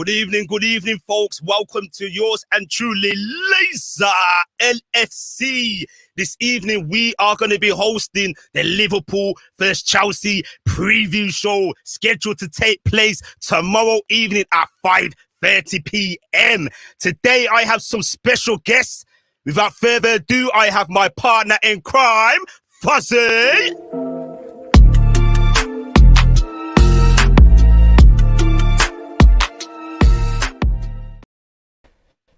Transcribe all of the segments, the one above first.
Good evening, folks. Welcome to yours and truly Lazer LFC. This evening, we are going to be hosting the Liverpool vs Chelsea preview show scheduled to take place tomorrow evening at 5:30 p.m. Today, I have some special guests. Without further ado, I have my partner in crime, Fozi.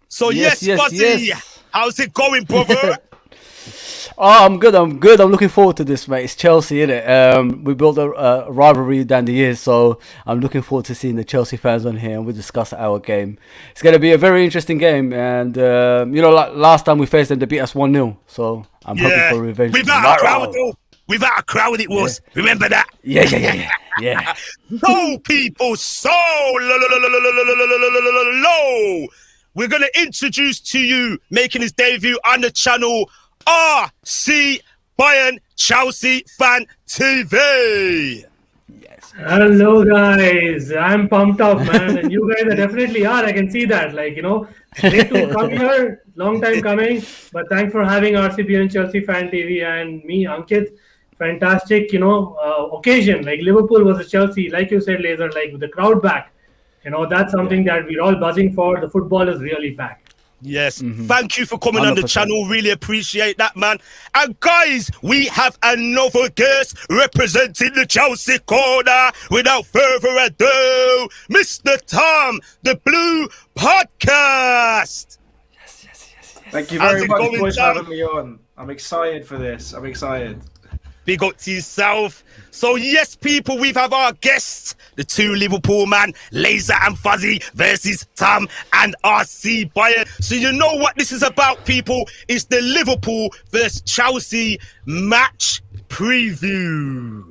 So yes, Fozi, how's it going, brother? I'm good. I'm looking forward to this, mate. It's Chelsea, innit? We built a rivalry down the years, so I'm looking forward to seeing the Chelsea fans on here and we discuss our game. It's going to be a very interesting game, and like last time we faced them, they beat us 1-0, so I'm hoping for revenge. Without a crowd, it was. Yeah. Remember that? Yeah. So, people, low. We're going to introduce to you, making his debut on the channel, RCBian Chelsea Fan TV. Yes. Hello, guys. I'm pumped up, man. And you guys definitely are. I can see that. Great to come here. Long time coming. But thanks for having RCBian Chelsea Fan TV and me, Ankit. Fantastic, occasion. Like Liverpool versus Chelsea. Like you said, Lazer, with the crowd back. That's something that we're all buzzing for. The football is really back. Yes, Thank you for coming 100%. On the channel. Really appreciate that, man. And guys, we have another guest representing the Chelsea corner. Without further ado, Mr. Tom, the Blue Podcast. Yes. Thank you very much for having me on. I'm excited for this. I'm excited. Big up to yourself. So yes, people, we have our guests, the two Liverpool man, Lazer and Fozi versus Tom and RCBian. So you know what this is about, people. It's the Liverpool versus Chelsea match preview.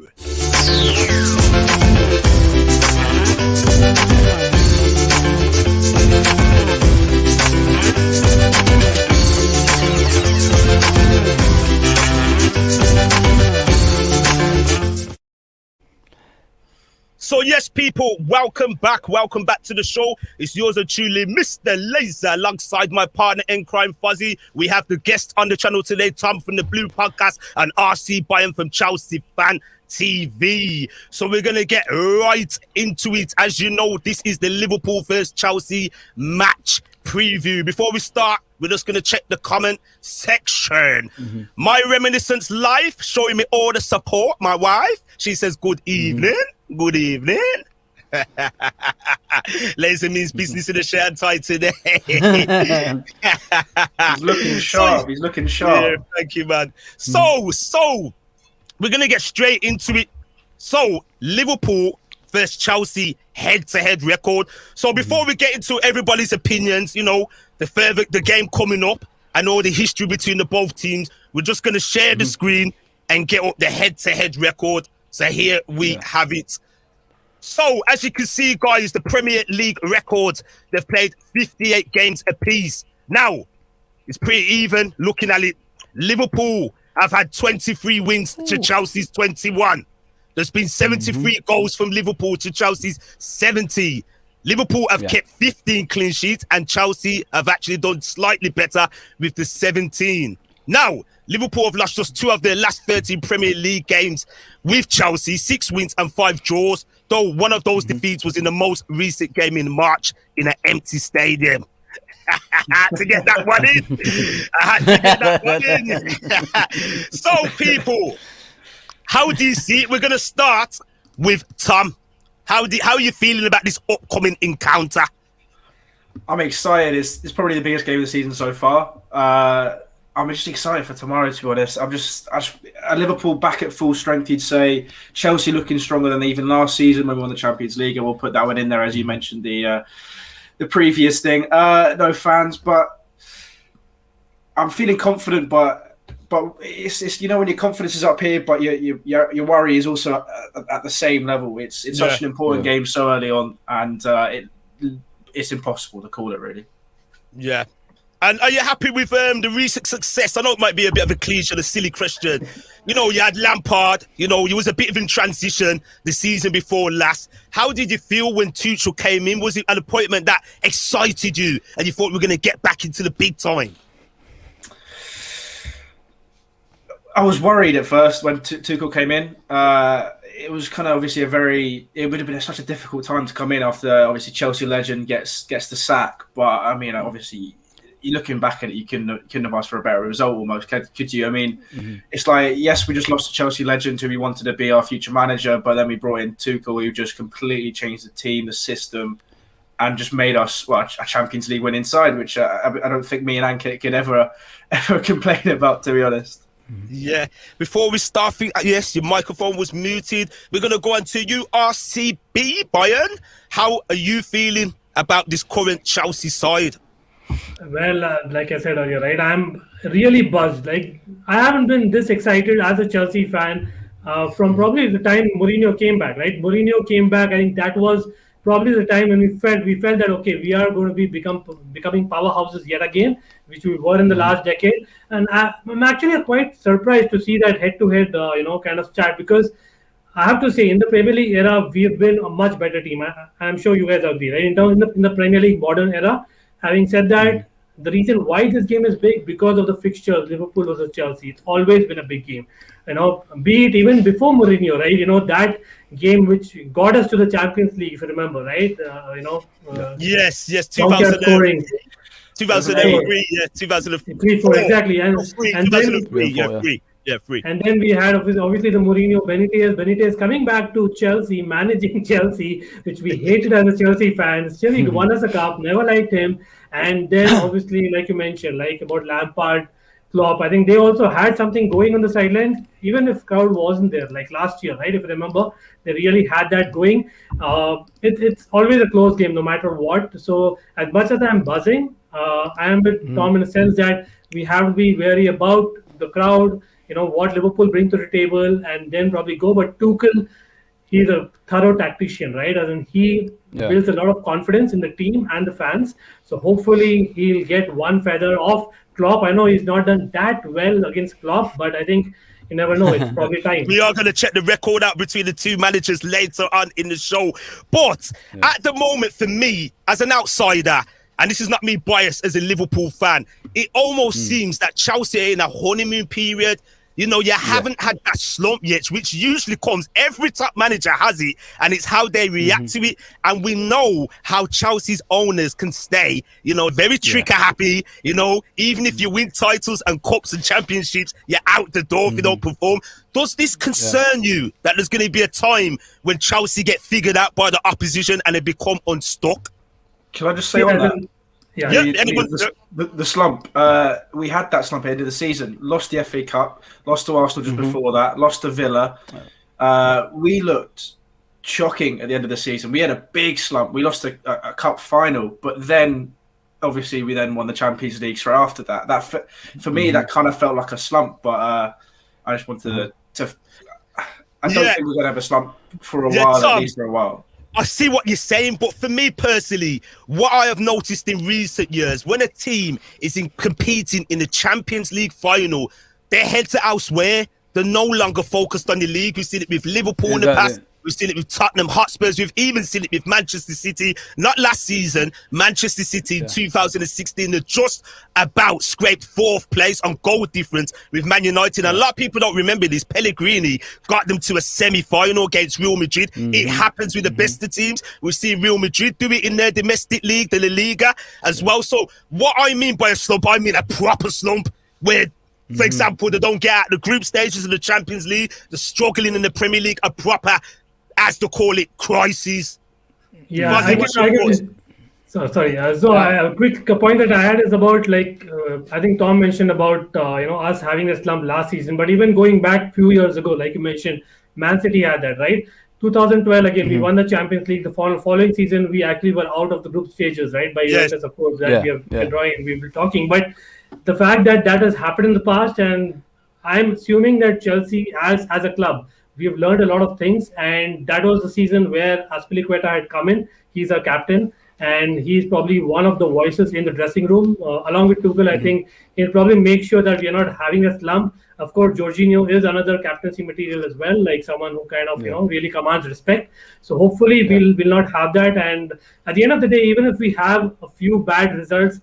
So yes, people, welcome back to the show. It's yours and truly, Mr. Lazer, alongside my partner in crime, Fozi. We have the guest on the channel today, Tom from the Blue Podcast and RCBian from Chelsea Fan TV. So we're going to get right into it. As you know, this is the Liverpool vs Chelsea match preview. Before we start, we're just going to check the comment section. My Reminiscence Life, showing me all the support. My wife, she says, good evening. Good evening. Lazer means business in the shirt and tie today. He's looking sharp. Yeah, thank you, man. So we're going to get straight into it. So Liverpool versus Chelsea head-to-head record. So before we get into everybody's opinions, the game coming up and all the history between the both teams, we're just going to share the screen and get up the head-to-head record. So here we have it. So as you can see, guys, the Premier League records, they've played 58 games apiece. Now, it's pretty even looking at it. Liverpool have had 23 wins to Chelsea's 21. There's been 73 goals from Liverpool to Chelsea's 70. Liverpool have kept 15 clean sheets and Chelsea have actually done slightly better with the 17. Now, Liverpool have lost just 2 of their last 13 Premier League games with Chelsea, 6 wins and 5 draws, though one of those defeats was in the most recent game in March in an empty stadium. I had to get that one in. So, people, how do you see it? We're going to start with Tom. How are you feeling about this upcoming encounter? I'm excited. It's probably the biggest game of the season so far. I'm just excited for tomorrow, to be honest. Liverpool back at full strength, you'd say. Chelsea looking stronger than even last season when we won the Champions League, and we'll put that one in there, as you mentioned, the previous thing. No fans, but I'm feeling confident, but it's when your confidence is up here, but your worry is also at the same level. It's such an important game so early on, and it's impossible to call it, really. Yeah. And are you happy with the recent success? I know it might be a bit of a cliche and a silly question. You know, you had Lampard, you know, you was a bit of in transition the season before last. How did you feel when Tuchel came in? Was it an appointment that excited you and you thought we were going to get back into the big time? I was worried at first when Tuchel came in. It was kind of obviously it would have been such a difficult time to come in after obviously Chelsea legend gets the sack. But I mean, obviously, you're looking back at it, you couldn't have asked for a better result almost, could you? I mean, It's like, yes, we just lost a Chelsea legend who we wanted to be our future manager, but then we brought in Tuchel, who just completely changed the team, the system, and just made us a Champions League winning side, which I don't think me and Ankit could ever complain about, to be honest. Yeah. Before we start, yes, your microphone was muted. We're going to go on to you, RCB, Bayern. How are you feeling about this current Chelsea side? Well, like I said earlier, right, I'm really buzzed. Like, I haven't been this excited as a Chelsea fan from probably the time Mourinho came back, right? Mourinho came back. I think that was probably the time when we felt that, okay, we are going to be becoming powerhouses yet again, which we were in the last decade. And I'm actually quite surprised to see that head-to-head, kind of chat, because I have to say, in the Premier League era, we have been a much better team. I'm sure you guys agree, right? In the Premier League modern era. Having said that, the reason why this game is big because of the fixtures, Liverpool versus Chelsea. It's always been a big game. You know, be it even before Mourinho, right? You know, that game which got us to the Champions League, if you remember, right? Yes, 2003, yeah, 2003, 4, exactly. And 2003, then, three. And then we had obviously the Mourinho Benitez coming back to Chelsea, managing Chelsea, which we hated as a Chelsea fans. Still, he won us a cup, never liked him. And then obviously, like you mentioned, like about Lampard, Klopp, I think they also had something going on the sidelines, even if crowd wasn't there, like last year, right? If you remember, they really had that going. It's always a close game, no matter what. So as much as I'm buzzing, I am with Tom in the sense that we have to be wary about the crowd, you know, what Liverpool bring to the table, and then probably go. But Tuchel, he's a thorough tactician, right? As in, he builds a lot of confidence in the team and the fans. So hopefully he'll get one feather off Klopp. I know he's not done that well against Klopp, but I think you never know. It's probably time. We are going to check the record out between the two managers later on in the show. But at the moment, for me, as an outsider, and this is not me biased as a Liverpool fan, it almost seems that Chelsea are in a honeymoon period. You know, you haven't had that slump yet, which usually comes. Every top manager has it, and it's how they react to it. And we know how Chelsea's owners can stay, you know, very trigger happy. You know, even if you win titles and cups and championships, you're out the door if you don't perform. Does this concern you that there's going to be a time when Chelsea get figured out by the opposition and they become unstuck? Can I just say on that? The slump. We had that slump at the end of the season. Lost the FA Cup. Lost to Arsenal just before that. Lost to Villa. We looked shocking at the end of the season. We had a big slump. We lost a cup final, but then obviously we then won the Champions League straight after that. That for me, that kind of felt like a slump. But I just wanted to. I don't think we're gonna have a slump for a while. Tom, at least for a while. I see what you're saying, but for me personally, what I have noticed in recent years, when a team is competing in the Champions League final, their heads are elsewhere. They're no longer focused on the league. We've seen it with Liverpool in the past. We've seen it with Tottenham Hotspurs. We've even seen it with Manchester City. Not last season. Manchester City in 2016, they're just about scraped fourth place on goal difference with Man United. And a lot of people don't remember this. Pellegrini got them to a semi-final against Real Madrid. It happens with the best of teams. We've seen Real Madrid do it in their domestic league, the La Liga, as well. So what I mean by a slump, I mean a proper slump where, for example, they don't get out the group stages of the Champions League. They're struggling in the Premier League, a proper, as to call it, crisis. Yeah, I guess. Sorry. A quick point that I had is about, like, I think Tom mentioned about us having a slump last season, but even going back a few years ago, like you mentioned, Man City had that, right? 2012 again, we won the Champions League. The following season, we actually were out of the group stages, right? By Juventus, of course, that we have been drawing and we've been talking. But the fact that has happened in the past, and I'm assuming that Chelsea, as a club, we have learned a lot of things, and that was the season where Azpilicueta had come in. He's our captain, and he's probably one of the voices in the dressing room. Along with Tuchel, I think he'll probably make sure that we are not having a slump. Of course, Jorginho is another captaincy material as well, like someone who kind of really commands respect. So hopefully we'll not have that. And at the end of the day, even if we have a few bad results,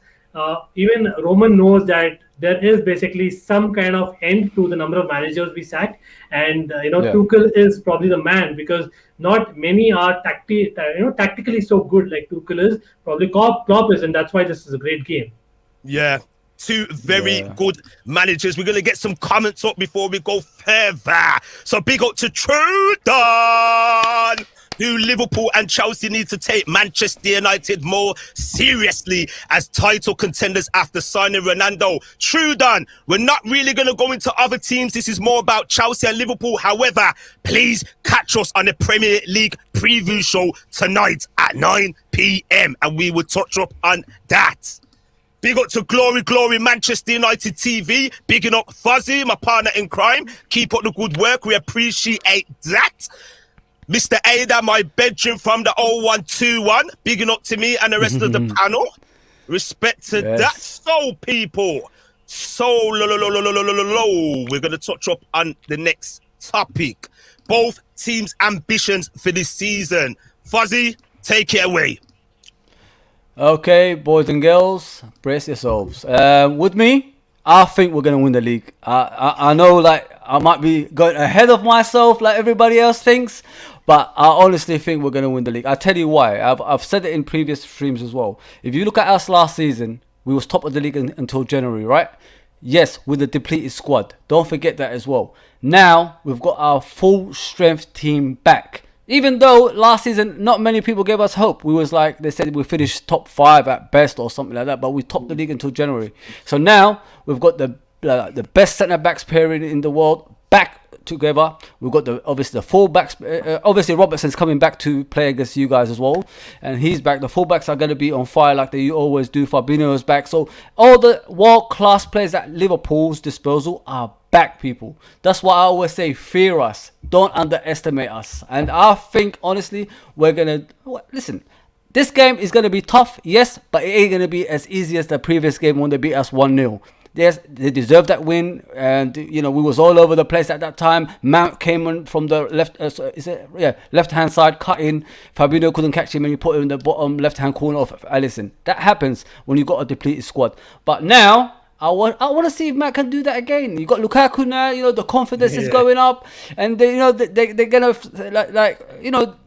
even Roman knows that there is basically some kind of end to the number of managers we sack, and Tuchel is probably the man, because not many are tactically so good like Tuchel is. Probably Klopp is, and that's why this is a great game. Yeah. Two very good managers. We're going to get some comments up before we go further. So big up to Trudon, who Liverpool and Chelsea need to take Manchester United more seriously as title contenders after signing Ronaldo. Trudon, we're not really going to go into other teams. This is more about Chelsea and Liverpool. However, please catch us on the Premier League preview show tonight at 9 p.m. and we will touch up on that. Big up to Glory Manchester United TV. Bigging up Fozi, my partner in crime. Keep up the good work. We appreciate that. Mr. Ada, my bedroom from the 0121. Bigging up to me and the rest of the panel. Respect to that. So, people. We're going to touch up on the next topic. Both teams' ambitions for this season. Fozi, take it away. Okay, boys and girls, brace yourselves. With me, I think we're going to win the league. I know, like, I might be going ahead of myself like everybody else thinks, but I honestly think we're going to win the league. I'll tell you why. I've said it in previous streams as well. If you look at us last season, we was top of the league until January, right? Yes, with a depleted squad. Don't forget that as well. Now, we've got our full strength team back. Even though last season, not many people gave us hope. We was like, they said we finished top 5 at best or something like that, but we topped the league until January. So now we've got the best centre-backs pairing in the world back together. We've got obviously the full-backs. Obviously, Robertson's coming back to play against you guys as well. And he's back. The full-backs are going to be on fire like they always do. Fabinho's back. So all the world-class players at Liverpool's disposal are back, people. That's why I always say, fear us. Don't underestimate us. And I think, honestly, we're going to... Listen, this game is going to be tough, yes, but it ain't going to be as easy as the previous game when they beat us 1-0. Yes, they deserved that win, and we was all over the place at that time. Mount came on from the left-hand side, cut in. Fabinho couldn't catch him, and he put him in the bottom left-hand corner of Alisson. That happens when you got a depleted squad. But now, I want to see if Matt can do that again. You got Lukaku now. The confidence is going up, and they're gonna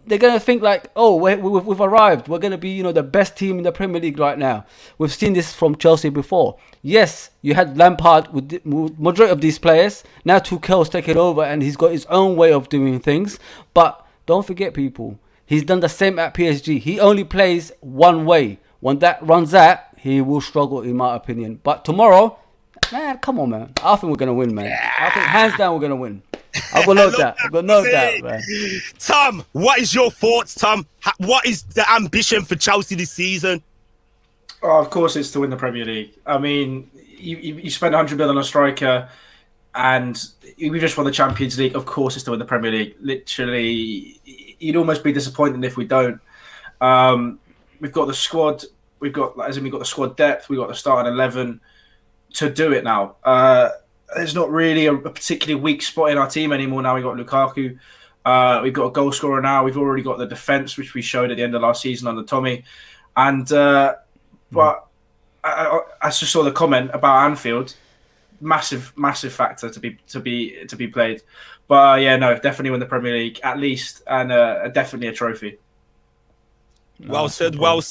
they're gonna think like, oh, we've arrived. We're gonna be the best team in the Premier League right now. We've seen this from Chelsea before. Yes, you had Lampard with the majority of these players. Now Tuchel's taken over, and he's got his own way of doing things. But don't forget, people, he's done the same at PSG. He only plays one way. When that runs out, he will struggle, in my opinion. But tomorrow, man, come on, man. I think we're going to win, man. I think hands down we're going to win. I've got no doubt. I've got no doubt, man. Tom, what is your thoughts, Tom? What is the ambition for Chelsea this season? Oh, of course, it's to win the Premier League. I mean, you spend 100 million on a striker, and we just won the Champions League. Of course, it's to win the Premier League. Literally, you'd almost be disappointed if we don't. We've got the squad. We've got the squad depth. We've got the starting 11 to do it now. There's not really a particularly weak spot in our team anymore. Now we've got Lukaku. We've got a goal scorer now. We've already got the defence, which we showed at the end of last season under Tommy. And but I just saw the comment about Anfield. Massive factor to be played. But no, definitely win the Premier League at least, and definitely a trophy. Well said. Well,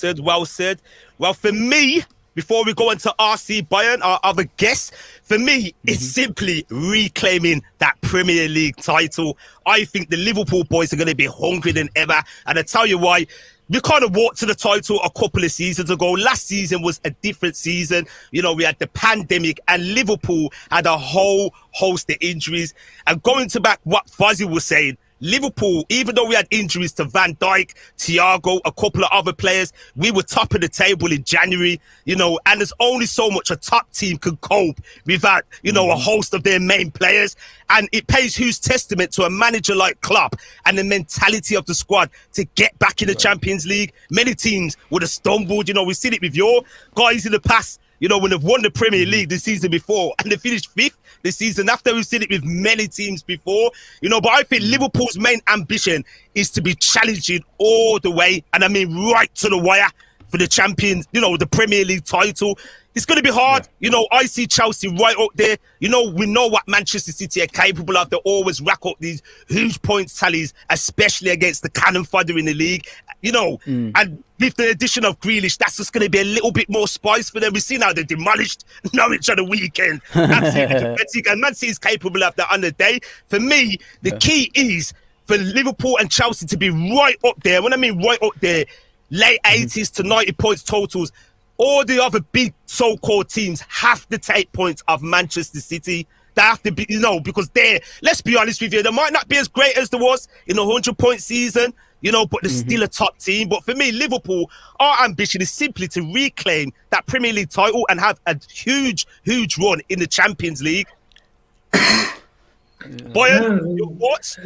for me, before we go into RCBian, our other guests, for me, it's simply reclaiming that Premier League title. I think the Liverpool boys are going to be hungry than ever. And I tell you why. We kind of walked to the title a couple of seasons ago. Last season was a different season. We had the pandemic, and Liverpool had a whole host of injuries. And going to back what Fozi was saying, Liverpool, even though we had injuries to Van Dijk, Thiago, a couple of other players, we were top of the table in January, you know, and there's only so much a top team can cope without, you know, a host of their main players. And it pays huge testament to a manager like Klopp and the mentality of the squad to get back in the Champions League. Many teams would have stumbled, you know, we've seen it with your guys in the past, you know, when they've won the Premier League the season before and they finished 5th the season after. We've seen it with many teams before, you know, but I think Liverpool's main ambition is to be challenging all the way, and I mean right to the wire, for the champions, you know, the Premier League title. It's going to be hard. You know, I see Chelsea right up there. You know, we know what Manchester City are capable of. They always rack up these huge points tallies, especially against the cannon fodder in the league. You know, and with the addition of Grealish, that's just going to be a little bit more spice for them. We've seen how they demolished Norwich on the weekend. Absolutely pathetic. And Man City is capable of that on the day. For me, the key is for Liverpool and Chelsea to be right up there. When I mean right up there, late 80s to 90 points totals. All the other big so-called teams have to take points of Manchester City. They have to be, you know, because they're, let's be honest with you, they might not be as great as there was in a 100-point season, you know, but they're still a top team. But for me, Liverpool, our ambition is simply to reclaim that Premier League title and have a huge, huge run in the Champions League. Boyan, your thoughts?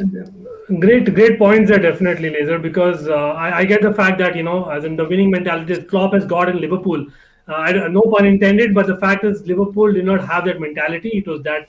Great points there, definitely, Lazer, because I get the fact that, you know, as in the winning mentality that Klopp has got in Liverpool, no pun intended, but the fact is Liverpool did not have that mentality. It was that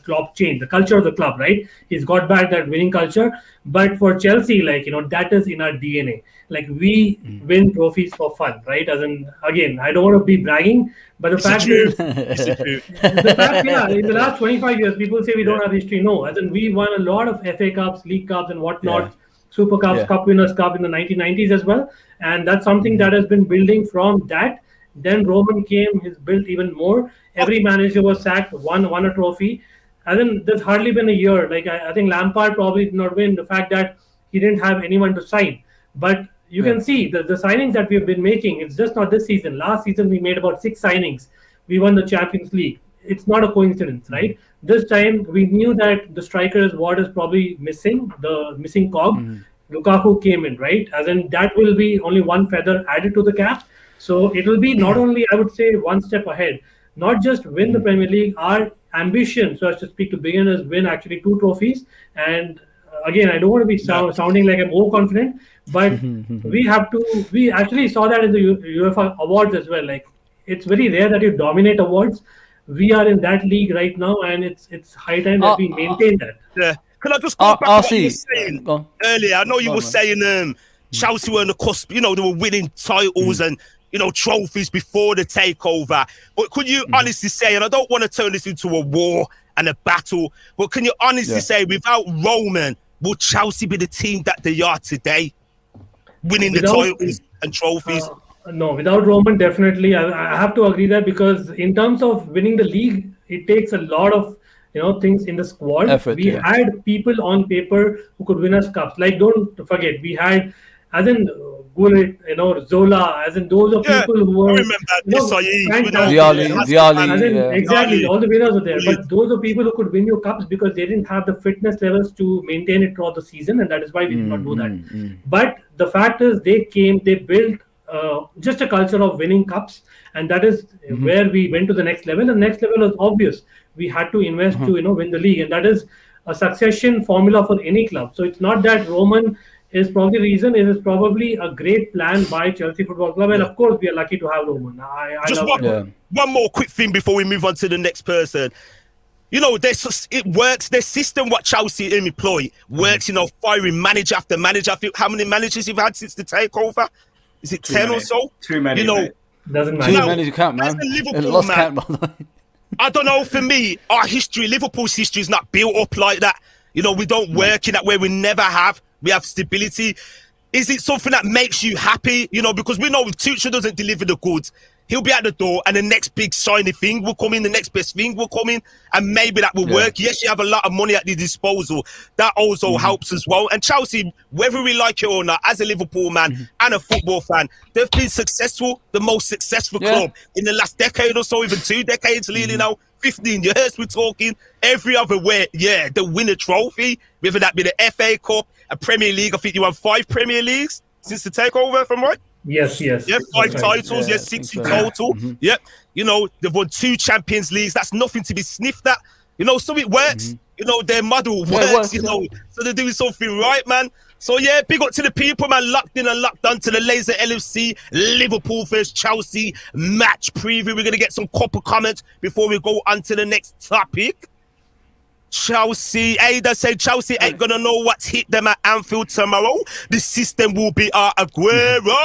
Klopp changed the culture of the club, right? He's got back that winning culture. But for Chelsea, like, you know, that is in our DNA. Like, we win trophies for fun, right? As in, again, I don't want to be bragging, but the fact is, the fact, yeah, in the last 25 years, people say we don't have history. No, as in, we won a lot of FA Cups, League Cups, and whatnot, Super Cups, Cup Winners' Cup in the 1990s as well. And that's something that has been building from that. Then Roman came, he's built even more. Every manager was sacked, won a trophy. And then there's hardly been a year. Like, I think Lampard probably did not win. The fact that he didn't have anyone to sign. But you can see the signings that we've been making, it's just not this season. Last season, we made about 6 signings. We won the Champions League. It's not a coincidence, right? This time, we knew that the striker is what is probably missing, the missing cog. Lukaku came in, right? As in, that will be only one feather added to the cap. So it will be not only, I would say, one step ahead. Not just win the Premier League, our ambition, so as to speak, to beginners, win actually 2 trophies. And again, I don't want to be sounding like I'm overconfident, but we actually saw that in the UEFA awards as well. Like, it's very rare that you dominate awards. We are in that league right now, and it's high time that we maintain that. Yeah. Can I just go back to what you were saying earlier? I know you were saying Chelsea were on the cusp, you know, they were winning titles and, you know, trophies before the takeover. But could you honestly say, and I don't want to turn this into a war and a battle, but can you honestly say, without Roman, will Chelsea be the team that they are today? Winning the titles and trophies? No, without Roman, definitely. I have to agree that, because in terms of winning the league, it takes a lot of, you know, things in the squad. We had people on paper who could win us cups. Like, don't forget, we had, as in, Gullit, you know, Zola, as in those are people who were, exactly, all the winners were there. But those are people who could win you cups because they didn't have the fitness levels to maintain it throughout the season, and that is why we did not do that. But the fact is, they built just a culture of winning cups, and that is where we went to the next level. And the next level was obvious. We had to invest to, you know, win the league, and that is a succession formula for any club. So it's not that Roman is probably the reason. It is probably a great plan by Chelsea Football Club, and of course we are lucky to have Roman. One more quick thing before we move on to the next person. You know, it works. Their system, what Chelsea employ, works. You know, firing manager after manager. I think, how many managers you've had since the takeover? Is it 10 or so? Too many. You know, doesn't matter. Too many to count, man. Lost count, by the way. I don't know. For me, our history, Liverpool's history, is not built up like that. You know, we don't work in that way. We never have. We have stability. Is it something that makes you happy? You know, because we know if Tuchel doesn't deliver the goods, he'll be at the door and the next big shiny thing will come in, the next best thing will come in, and maybe that will work. Yes, you have a lot of money at your disposal. That also helps as well. And Chelsea, whether we like it or not, as a Liverpool man and a football fan, they've been successful, the most successful club in the last decade or so, even 2 decades, really now. 15 years we're talking. Every other way, they win a trophy, whether that be the FA Cup, a Premier League. I think you won 5 Premier Leagues since the takeover, if I'm right. Yes. Yeah, 5 That's right. titles. Yeah, Yeah, I think 6 so. in total. Yeah, you know, they've won 2 Champions Leagues. That's nothing to be sniffed at. You know, so it works. You know, their model works, it works, you know. So they're doing something right, man. So yeah, big up to the people, man. Locked in and locked on to the Lazer LFC Liverpool vs Chelsea match preview. We're gonna get some couple comments before we go on to the next topic. Chelsea, Ada said Chelsea ain't gonna know what's hit them at Anfield tomorrow. The system will be our Aguero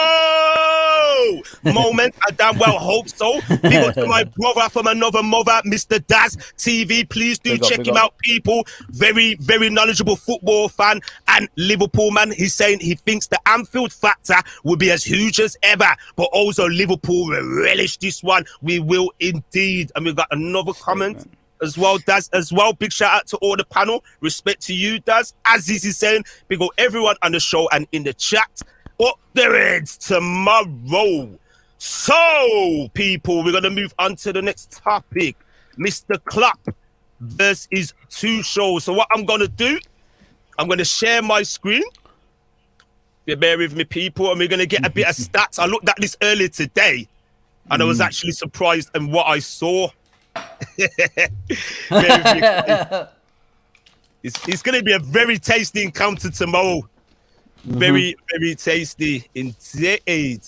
moment. I damn well hope so. Big up to my brother from another mother, Mr. Daz TV. Please do check him out, people. Very, very knowledgeable football fan and Liverpool man. He's saying he thinks the Anfield factor will be as huge as ever, but also Liverpool will relish this one. We will indeed. And we've got another comment as well, Daz, as well. Big shout out to all the panel. Respect to you, Daz. Aziz is saying, big up everyone on the show and in the chat. Up the Reds tomorrow. So, people, we're going to move on to the next topic. Mr. Klopp versus Tuchel. So what I'm going to do, I'm going to share my screen. Bear with me, people, and we're going to get a bit of stats. I looked at this earlier today, and I was actually surprised in what I saw. It's going to be a very tasty encounter tomorrow. Very, very tasty indeed.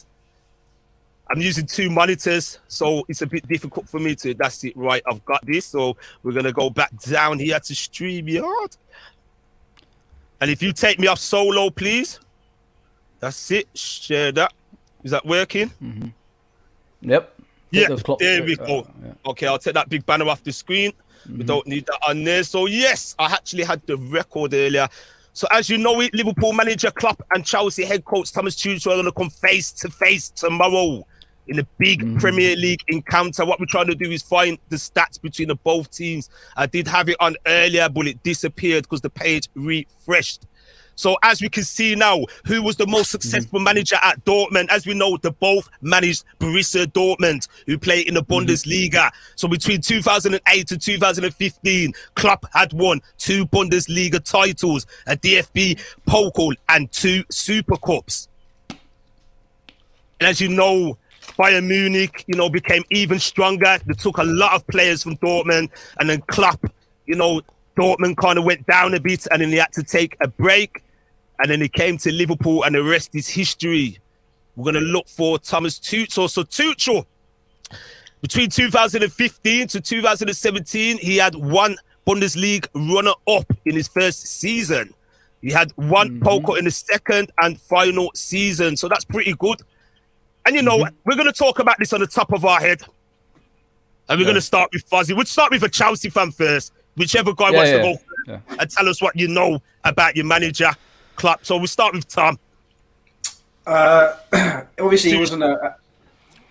I'm using 2 monitors, so it's a bit difficult for me to. That's it, right? I've got this, so we're going to go back down here to StreamYard. And if you take me off solo, please. That's it. Share that. Is that working? Yep. Yeah, there we go. Okay, I'll take that big banner off the screen. We don't need that on there. So, yes, I actually had the record earlier. So, as you know it, Liverpool manager Klopp and Chelsea head coach Thomas Tuchel are going to come face-to-face tomorrow in a big Premier League encounter. What we're trying to do is find the stats between the both teams. I did have it on earlier, but it disappeared because the page refreshed. So as we can see now, who was the most successful manager at Dortmund? As we know, they both managed Borussia Dortmund, who play in the Bundesliga. So between 2008 and 2015, Klopp had won 2 Bundesliga titles, a DFB Pokal and 2 Super Cups. And as you know, Bayern Munich, you know, became even stronger. They took a lot of players from Dortmund, and then Klopp, you know, Dortmund kind of went down a bit, and then he had to take a break. And then he came to Liverpool, and the rest is history. We're going to look for Thomas Tuchel. So Tuchel, between 2015 to 2017, he had 1 Bundesliga runner-up in his first season. He had 1 Pokal in the second and final season. So that's pretty good. And, you know, we're going to talk about this on the top of our head. And we're going to start with Fozi. We'll start with a Chelsea fan first. Whichever guy wants to go first and tell us what you know about your manager, Klopp. So we'll start with Tom. Obviously, he wasn't at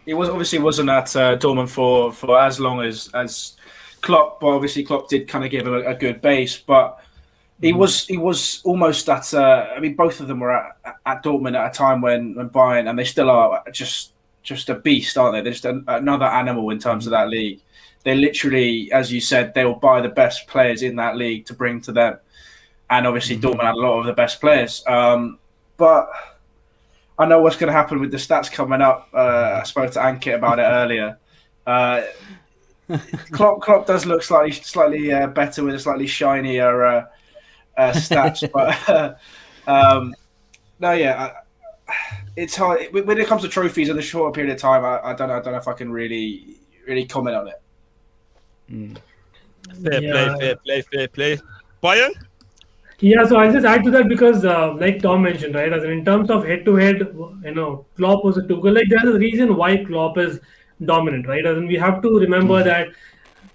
Dortmund for as long as Klopp. But obviously, Klopp did kind of give him a good base. But he was almost at. I mean, both of them were at Dortmund at a time when Bayern, and they still are just a beast, aren't they? They're just another animal in terms of that league. They literally, as you said, they will buy the best players in that league to bring to them. And obviously, Dortmund had a lot of the best players. But I know what's going to happen with the stats coming up. I spoke to Ankit about it earlier. Klopp does look slightly better with a slightly shinier stats. But it's hard. When it comes to trophies in a short period of time, I don't know if I can really comment on it. Fair play. Bayern? Yeah, so I'll just add to that because, like Tom mentioned, right, as in terms of head-to-head, you know, Klopp was a Tuchel. Like, there's a reason why Klopp is dominant, right? As in, we have to remember that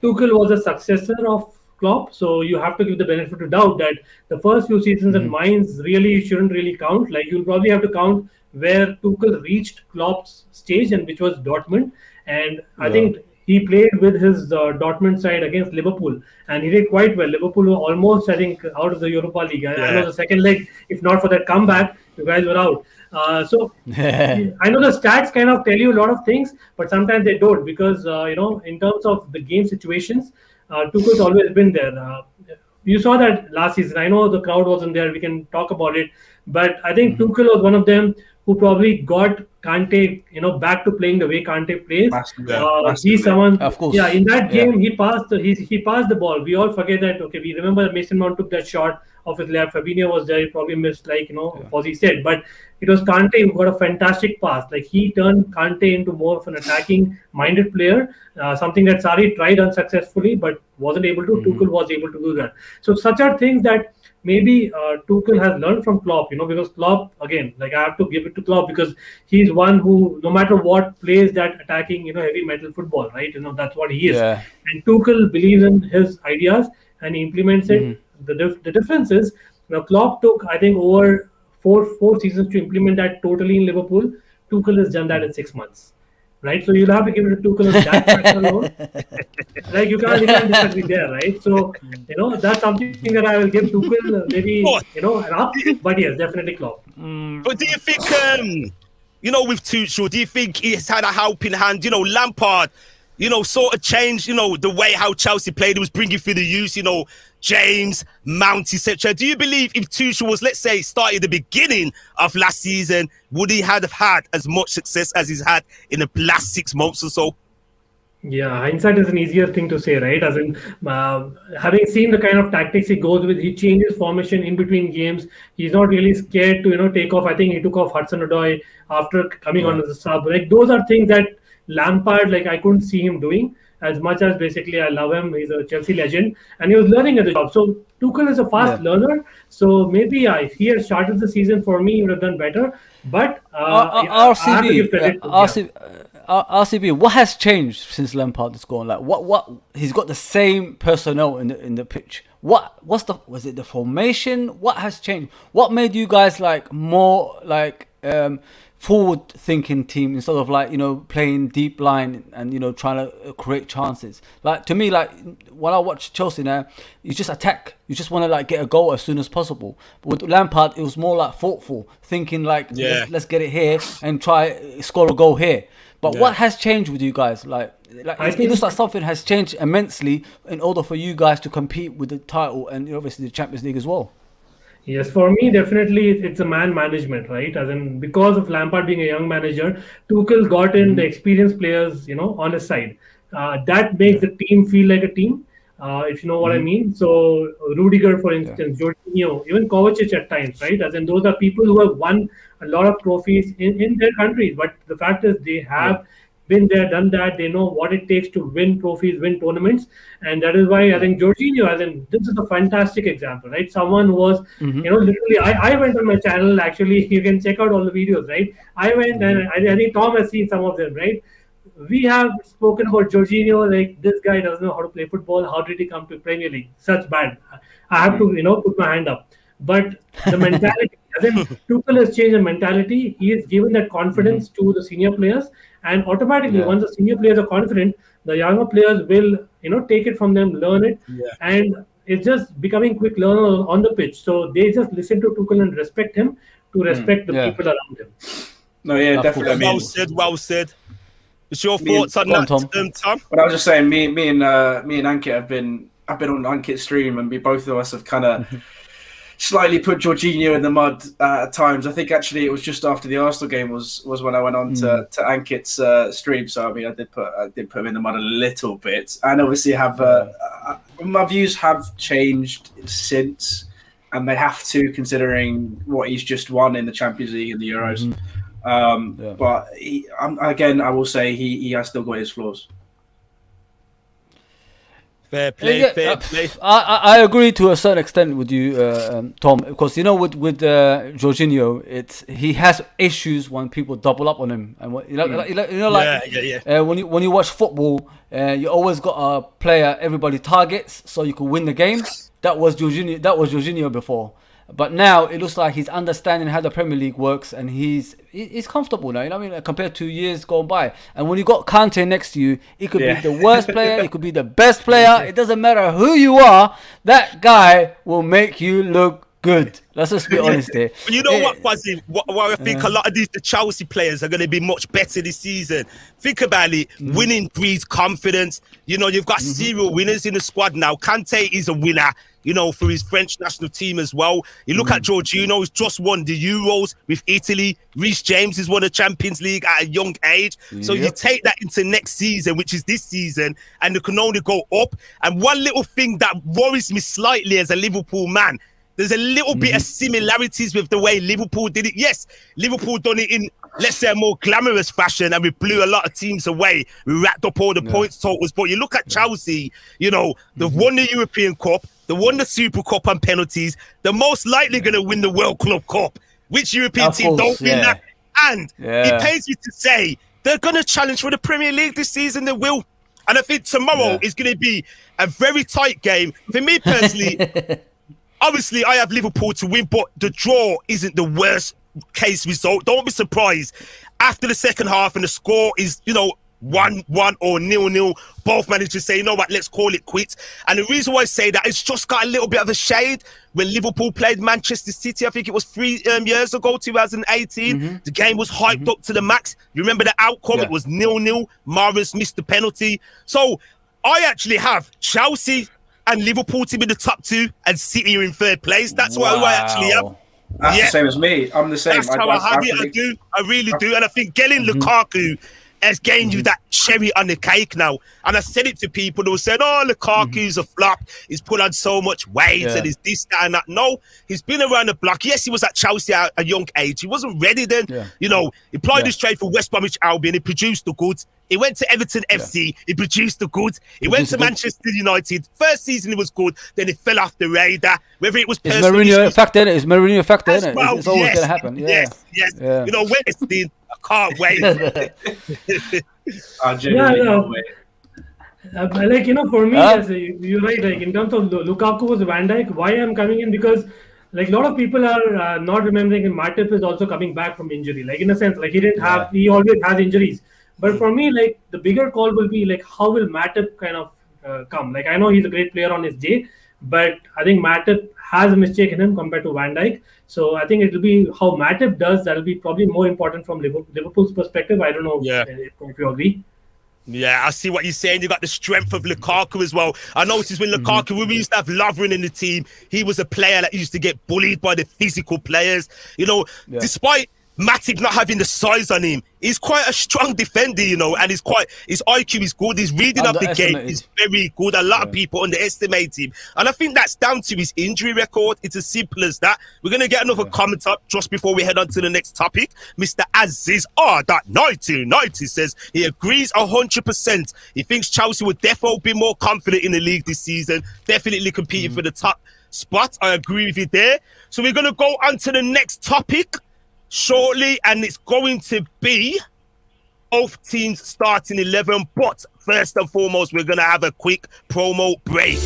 Tuchel was a successor of Klopp, so you have to give the benefit of doubt that the first few seasons in Mainz really shouldn't really count. Like, you'll probably have to count where Tuchel reached Klopp's stage, and which was Dortmund. And I think he played with his Dortmund side against Liverpool, and he did quite well. Liverpool were almost, I think, out of the Europa League. I know the second leg, if not for that comeback, you guys were out. So I know the stats kind of tell you a lot of things, but sometimes they don't because, you know, in terms of the game situations, Tuchel's always been there. you saw that last season. I know the crowd wasn't there. We can talk about it, but I think Tuchel was one of them who probably got Kante, back to playing the way Kante plays. He's someone. Of course. Yeah, in that game, he passed the ball. We all forget that. Okay, we remember that Mason Mount took that shot of his left. Fabinho was there. He probably missed, Fozi said. But it was Kante who got a fantastic pass. Like, he turned Kante into more of an attacking-minded player. Something that Sarri tried unsuccessfully, but wasn't able to. Tuchel was able to do that. So such are things that maybe Tuchel has learned from Klopp, because Klopp, again, I have to give it to Klopp because he's one who, no matter what, plays that attacking, heavy metal football, right? That's what he is. Yeah. And Tuchel believes in his ideas and he implements it. The difference is, Klopp took, I think, over four seasons to implement that totally in Liverpool. Tuchel has done that in 6 months. Right, so you'll have to give it to Tuchel on that factor alone. You can't disagree there, right? So that's something that I will give Tuchel maybe an up, but yes, definitely Klopp. But do you think with Tuchel, do you think he's had a helping hand? Lampard, sort of changed the way how Chelsea played. It was bringing through the youth, James, Mount, etc. Do you believe if Tuchel was, let's say, started the beginning of last season, would he have had as much success as he's had in the last 6 months or so? Yeah, hindsight is an easier thing to say, right? As in, having seen the kind of tactics he goes with, he changes formation in between games. He's not really scared to, take off. I think he took off Hudson-Odoi after coming on as a sub. Those are things that Lampard, I couldn't see him doing. As much as basically I love him, he's a Chelsea legend, and he was learning at the job. So Tuchel is a fast learner. So maybe if he had started the season for me, he would have done better. But RCB, what has changed since Lampard is gone? What he's got the same personnel in the pitch. Was it the formation? What has changed? What made you guys more forward-thinking team instead of playing deep line and trying to create chances? To me, when I watch Chelsea now, you just attack. You just want to get a goal as soon as possible. But with Lampard, it was more thoughtful, thinking let's get it here and try score a goal here. But what has changed with you guys? It looks like something has changed immensely in order for you guys to compete with the title and obviously the Champions League as well. Yes, for me, definitely it's a man management, right? As in, because of Lampard being a young manager, Tuchel got in the experienced players, on his side. That makes the team feel like a team, if you know what I mean. So Rudiger, for instance, Jorginho, even Kovacic at times, right? As in, those are people who have won a lot of trophies in their countries. But the fact is, they have been there, done that. They know what it takes to win trophies, win tournaments. And that is why I think Jorginho, this is a fantastic example, right? Someone who was, literally, I went on my channel, actually, you can check out all the videos, right? I went and I think Tom has seen some of them, right? We have spoken about Jorginho, this guy doesn't know how to play football. How did he come to Premier League? Such bad. I have to, put my hand up. But the mentality, Tuchel has changed the mentality. He has given that confidence to the senior players. And automatically, once the senior players are confident, the younger players will, take it from them, learn it. Yeah. And it's just becoming quick learners on the pitch. So they just listen to Tuchel and respect him to respect the people around him. No, yeah, definitely. Well said. What's your thoughts on that, Tom? But I was just saying, me and Ankit have been on Ankit's stream, and both of us have kind of slightly put Jorginho in the mud at times. I think actually it was just after the Arsenal game was when I went on to Ankit's stream. So I mean, I did put him in the mud a little bit, and obviously have my views have changed since, and they have to, considering what he's just won in the Champions League and the Euros. But I will say he has still got his flaws. Fair play, fair play. I agree to a certain extent with you, Tom, because with Jorginho, he has issues when people double up on him, and when you watch football, you always got a player everybody targets so you can win the game. That was Jorginho before. But now it looks like he's understanding how the Premier League works, and he's comfortable now. You know what I mean? Compared to years gone by. And when you got Kante next to you, it could be the worst player, it could be the best player. It doesn't matter who you are. That guy will make you look good. Let's just be honest here. But you know what, Fozi? What I think a lot of the Chelsea players are going to be much better this season. Think about it. Winning breeds confidence. You know, you've got serial winners in the squad now. Kante is a winner, you know, for his French national team as well. You look at Jorginho, who's just won the Euros with Italy. Reece James has won the Champions League at a young age. So you take that into next season, which is this season, and it can only go up. And one little thing that worries me slightly as a Liverpool man, there's a little bit of similarities with the way Liverpool did it. Yes, Liverpool done it in, let's say, a more glamorous fashion, and we blew a lot of teams away. We racked up all the points totals. But you look at Chelsea, you know, they've won the European Cup, they won the Super Cup on penalties. They're most likely going to win the World Club Cup. Which European team don't win that? And it pains me to say, they're going to challenge for the Premier League this season. They will. And I think tomorrow is going to be a very tight game. For me personally, obviously, I have Liverpool to win, but the draw isn't the worst case result. Don't be surprised after the second half and the score is, you know, 1-1 or 0-0. Both managers say, you know what, let's call it quits. And the reason why I say that, it's just got a little bit of a shade when Liverpool played Manchester City. I think it was 3 years ago, 2018. The game was hyped up to the max. You remember the outcome? It was 0-0. Mahrez missed the penalty. So I actually have Chelsea and Liverpool to be the top 2 and City are in 3rd place. That's what I actually am. That's the same as me. I'm the same. That's how I have it. I do. I really do. And I think getting Lukaku has gained you that cherry on the cake now. And I said it to people who said, oh, Lukaku's a flop. He's put on so much weight and he's this, that, and that. No, he's been around the block. Yes, he was at Chelsea at a young age. He wasn't ready then. You know, he applied his trade for West Bromwich Albion. He produced the goods. He went to Everton FC. He produced the goods. He went to Manchester United. First season he was good. Then he fell off the radar. Whether it was personal, Mourinho effect, isn't it? It's Mourinho effect, isn't it? Well, it's always going to happen. Yes. You know, Wednesday, I can't wait. Like, you know, for me, you're right. Like in terms of Lukaku was Van Dijk. Why I'm coming in, because like a lot of people are not remembering, and Matip is also coming back from injury. Like in a sense, like he always has injuries. But for me, like the bigger call will be like, how will Matip kind of come? Like I know he's a great player on his day, but I think Matip has a mistake in him compared to Van Dijk. So I think it will be how Matip does. That will be probably more important from Liverpool's perspective. I don't know if you agree. Yeah, I see what you're saying. You got the strength of Lukaku as well. I noticed when Lukaku, when we used to have Lazer in the team, he was a player that used to get bullied by the physical players. You know, despite Matip not having the size on him, he's quite a strong defender, you know, and his IQ is good. His reading of the game is very good. A lot of people underestimate him. And I think that's down to his injury record. It's as simple as that. We're going to get another comment up just before we head on to the next topic. Mr. Aziz R.1990 says he agrees 100%. He thinks Chelsea would definitely be more confident in the league this season, definitely competing for the top spot. I agree with you there. So we're going to go on to the next topic shortly, and it's going to be both teams starting 11. But first and foremost, we're going to have a quick promo break.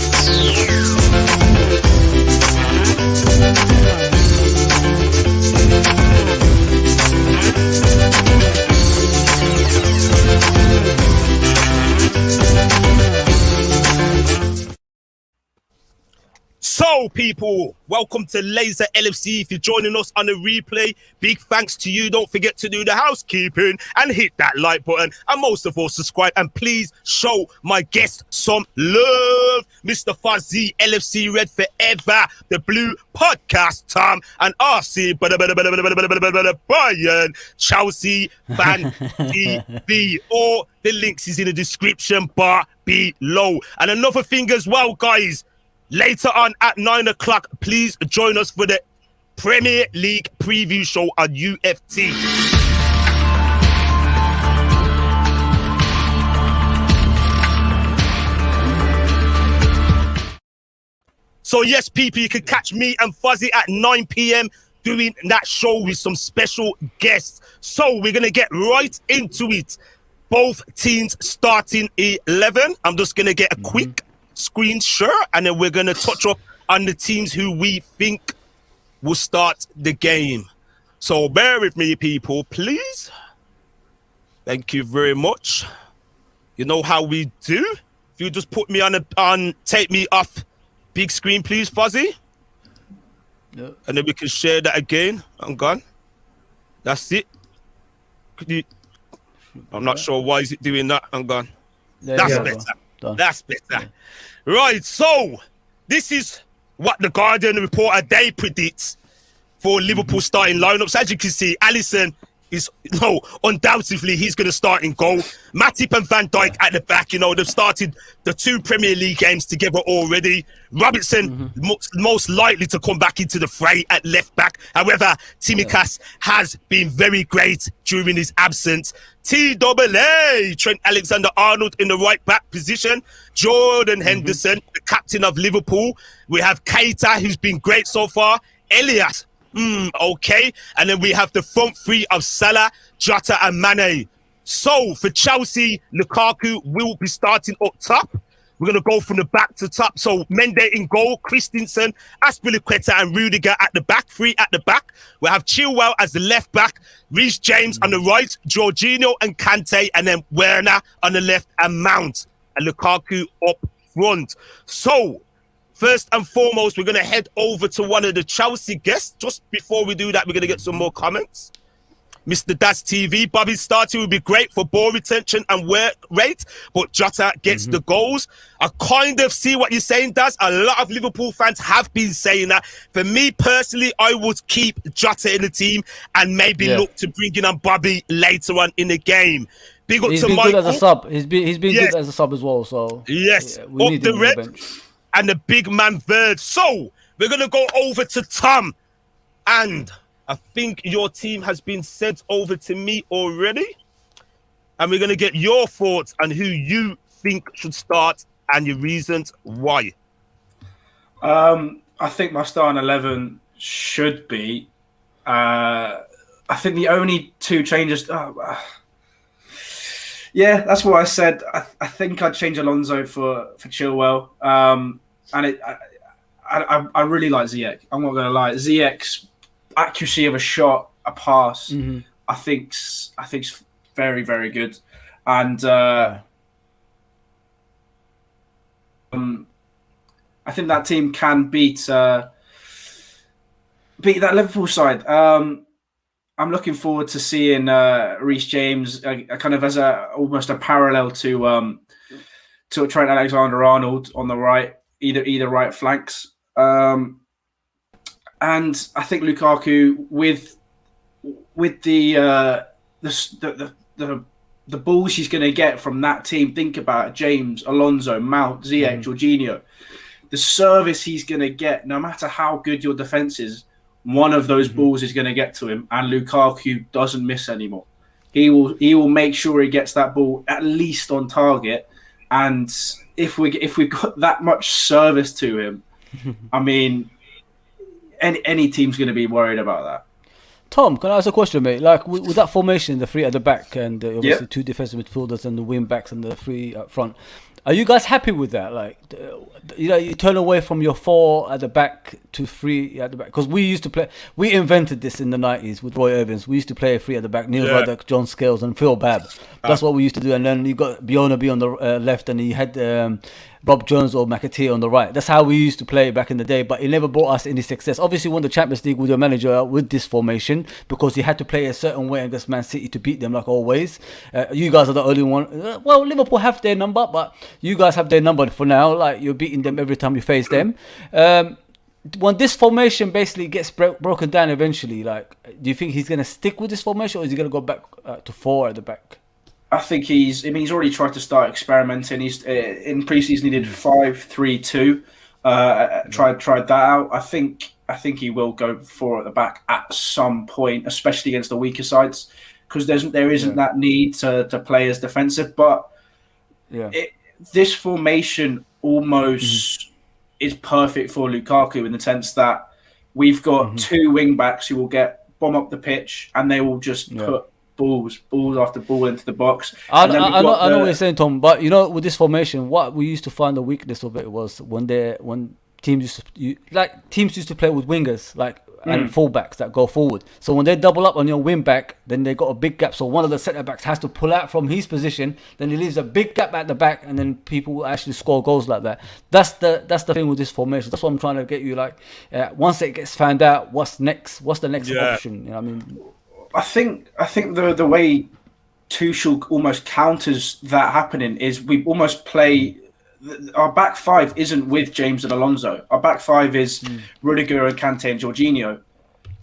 So, people, welcome to Lazer LFC. If you're joining us on the replay, big thanks to you. Don't forget to do the housekeeping and hit that like button. And most of all, subscribe. And please show my guest some love. Mr. Fozi, LFC Red Forever, the Blue Podcast, Tom, and RC Brian, Chelsea Fan TV. All the links is in the description bar below. And another thing as well, guys. Later on at 9 o'clock, please join us for the Premier League preview show on UFT. So yes, people, you can catch me and Fozi at 9 p.m. doing that show with some special guests. So we're going to get right into it. Both teams starting 11. I'm just going to get a quick screen share, and then we're going to touch up on the teams who we think will start the game. So bear with me, people, please. Thank you very much. You know how we do. If you just put me on take me off big screen, please, Fozi. Yeah. And then we can share that again. I'm gone. That's it. I'm not sure why is it doing that. I'm gone. That's go. better. Done. That's better. Right, so this is what the Guardian reporter they predict for Liverpool starting lineups. As you can see, Alisson is undoubtedly he's going to start in goal. Matip and Van Dijk at the back. They've started the 2 Premier League games together already. Robertson most likely to come back into the fray at left back. However, Tsimikas has been very great during his absence. TAA, Trent Alexander-Arnold in the right back position. Jordan Henderson, the captain of Liverpool. We have Keita, who's been great so far. Elias, okay. And then we have the front three of Salah, Jota and Mane. So for Chelsea, Lukaku will be starting up top. We're going to go from the back to top. So Mendy in goal, Christensen, Aspilicueta and Rudiger at the back, 3 at the back. We have Chilwell as the left back, Reece James on the right, Jorginho and Kante, and then Werner on the left and Mount and Lukaku up front. So first and foremost, we're going to head over to one of the Chelsea guests. Just before we do that, we're going to get some more comments. Mr. Das TV, Bobby's starting would be great for ball retention and work rate, but Jota gets the goals. I kind of see what you're saying, Das. A lot of Liverpool fans have been saying that. For me personally, I would keep Jota in the team and maybe look to bring in on Bobby later on in the game. Big up He's to been Michael. good as a sub. He's been good as a sub as well. So yes, we up need the him on the red bench. and the big man Bird. So we're going to go over to Tom, and I think your team has been sent over to me already. And we're going to get your thoughts on who you think should start and your reasons why. I think my starting 11 should be. I think the only 2 changes. Yeah, that's what I said. I think I'd change Alonso for Chilwell. And I really like Ziyech. I'm not going to lie. Ziyech's accuracy of a shot, a pass, I think's very, very good. And I think that team can beat that Liverpool side. I'm looking forward to seeing Reece James kind of as almost a parallel to Trent Alexander-Arnold on the right, either right flanks. And I think Lukaku with the balls he's going to get from that team. Think about it, James, Alonso, Mount, Ziyech, Jorginho. The service he's going to get, no matter how good your defense is, one of those balls is going to get to him, and Lukaku doesn't miss anymore. He will make sure he gets that ball at least on target. And if we've got that much service to him, I mean, any team's going to be worried about that. Tom, can I ask a question, mate? Like with that formation, the 3 at the back, and obviously 2 defensive midfielders and the wing backs and the 3 up front, are you guys happy with that? Like, you turn away from your 4 at the back to 3 at the back, because we used to play. We invented this in the 90s with Roy Irvins. We used to play 3 at the back: Neil Ruddock, John Scales, and Phil Babb. That's what we used to do. And then you got Bjorn B on the left, and you had Rob Jones or McAtee on the right. That's how we used to play back in the day, but it never brought us any success. Obviously, we won the Champions League with your manager with this formation because he had to play a certain way against Man City to beat them, like always. You guys are the only one. Well, Liverpool have their number, but you guys have their number for now. Like, you're beating them every time you face them. When this formation basically gets broken down eventually, like, do you think he's going to stick with this formation, or is he going to go back to 4 at the back? I think he's already tried to start experimenting. He's in preseason he did 5-3-2. Tried that out. I think he will go 4 at the back at some point, especially against the weaker sides, because there isn't that need to play as defensive. But this formation almost is perfect for Lukaku in the sense that we've got 2 wing backs who will bomb up the pitch, and they will just put balls after ball into the box. I know what you're saying, Tom, but with this formation, what we used to find the weakness of it was when teams used to play with wingers. Like and fullbacks that go forward. So when they double up on your wing back, then they got a big gap. So one of the centre backs has to pull out from his position. Then he leaves a big gap at the back, and then people will actually score goals like that. That's the thing with this formation. That's what I'm trying to get you. Like, once it gets found out, what's next? What's the next option? You know what I mean? I think the way Tuchel almost counters that happening is we almost play. Our back five isn't with James and Alonso. Our back five is Rudiger and Kante and Jorginho.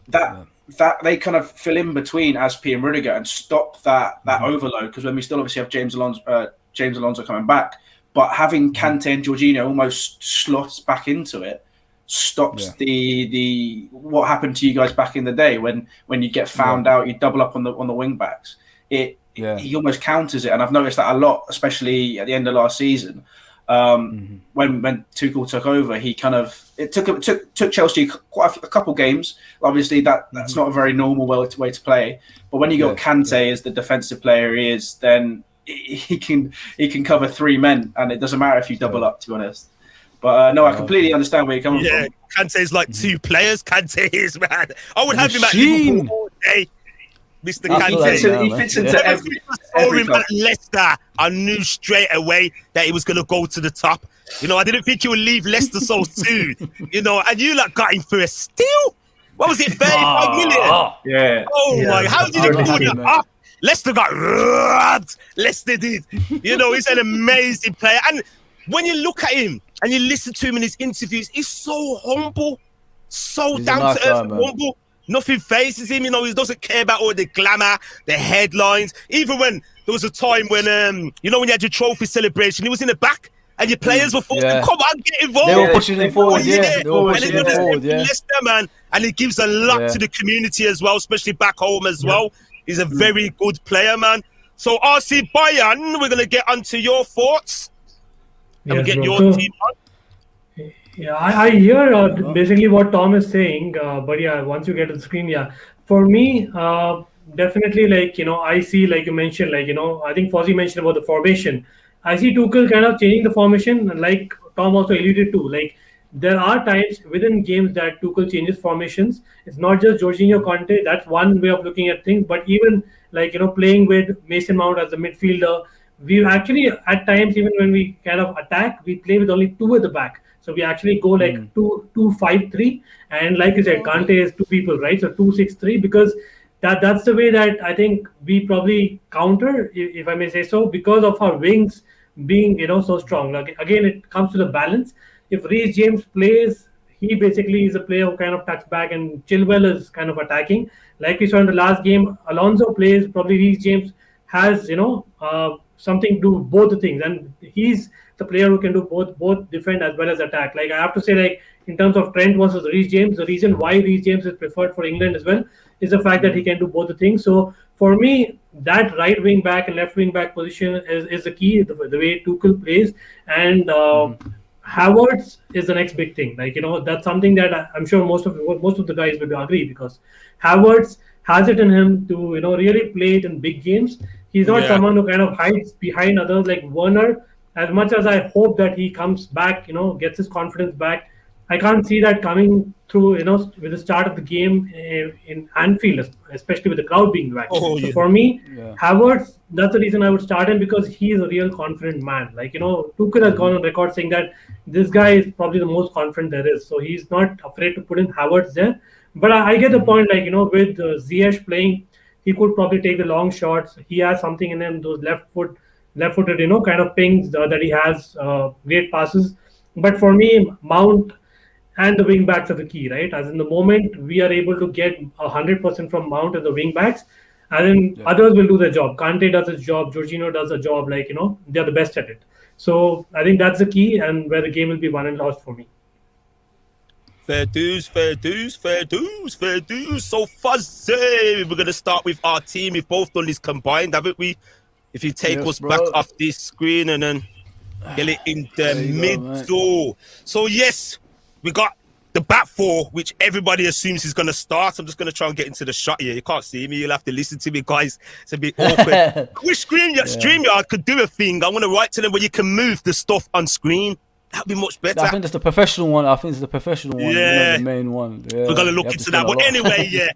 That they kind of fill in between Aspi and Rudiger and stop that overload, because when we still obviously have James Alonso coming back, but having Kante and Jorginho almost slots back into it stops the what happened to you guys back in the day when you get found out, you double up on the wing backs. He almost counters it, and I've noticed that a lot, especially at the end of last season. When Tuchel took over, he kind of took Chelsea quite a couple games. Obviously, that's not a very normal way to play. But when you got Kante as the defensive player he is, then he can cover three men, and it doesn't matter if you double up. To be honest, but no, I completely understand where you're coming from. Yeah, Kante is like two players. Kante is, man. I would have him at Liverpool all day. Mr. Kante. He fits into every club. At Leicester, I knew straight away that he was going to go to the top. You know, I didn't think he would leave Leicester so soon. You know, and you got him for a steal. What was it, 35 million? Yeah. Oh my! How did you pull that up? Leicester got robbed. Leicester did. You know, he's an amazing player. And when you look at him and you listen to him in his interviews, he's so humble, so down to earth, humble. Nothing faces him, you know. He doesn't care about all the glamour, the headlines. Even when there was a time when, you know, when you had your trophy celebration, he was in the back and your players were forced to come on, get involved. They were pushing him forward, They were pushing him forward, Leicester, man. And he gives a lot to the community as well, especially back home as well. He's a very good player, man. So, RCBian, we're going to get onto your thoughts. And get your team on. Yeah, I hear basically what Tom is saying, but yeah, once you get to the screen, for me, definitely, like, you know, I see, like you mentioned, like, you know, I think Fozi mentioned about the formation. I see Tuchel kind of changing the formation, like Tom also alluded to. Like, there are times within games that Tuchel changes formations. It's not just Jorginho, Conte. That's one way of looking at things, but even, like, you know, playing with Mason Mount as a midfielder, we actually, at times, even when we kind of attack, we play with only two at the back. So we actually go like 2-5-3, and like you said, Kante is two people, right? So 2-6-3, because that's the way that I think we probably counter, if I may say so, because of our wings being, you know, so strong. Like, again, it comes to the balance. If Reece James plays, he basically is a player who kind of tucks back, and Chilwell is kind of attacking. Like we saw in the last game, Alonso plays, probably Reece James has, you know, something to do both the things, and he's the player who can do both defend as well as attack. Like, I have to say, like, in terms of Trent versus Reece James, the reason why Reece James is preferred for England as well is the fact that he can do both the things. So for me, that right wing back and left wing back position is the key, the way Tuchel plays. And Havertz is the next big thing. Like, you know, that's something that I'm sure most of the guys will agree, because Havertz has it in him to, you know, really play it in big games. He's not someone who kind of hides behind others like Werner. As much as I hope that he comes back, you know, gets his confidence back, I can't see that coming through, you know, with the start of the game in Anfield, especially with the crowd being back. So for me, Havertz, that's the reason I would start him, because he is a real confident man. Like, you know, Tuchel has gone on record saying that this guy is probably the most confident there is. So he's not afraid to put in Havertz there. But I get the point, like, you know, with Ziyech playing, he could probably take the long shots. He has something in him, those left-footed, you know, kind of pings that he has, great passes. But for me, Mount and the wing backs are the key, right? As in the moment we are able to get 100% from Mount and the wing backs, and then others will do their job. Kante does his job, Jorginho does a job, like, you know, they're the best at it. So I think that's the key, and where the game will be won and lost for me. Fair dues. So Fozi, we're going to start with our team. We've both done this combined, haven't we? If you take us back off this screen and then get it in the middle. So yes, we got the back four, which everybody assumes is going to start. I'm just going to try and get into the shot here. You can't see me. You'll have to listen to me, guys. It's a bit awkward. I wish StreamYard could do a thing. I want to write to them where you can move the stuff on screen. That'd be much better. I think it's the professional one. Yeah. The main one. Yeah. We're gonna look into that. But anyway, yeah,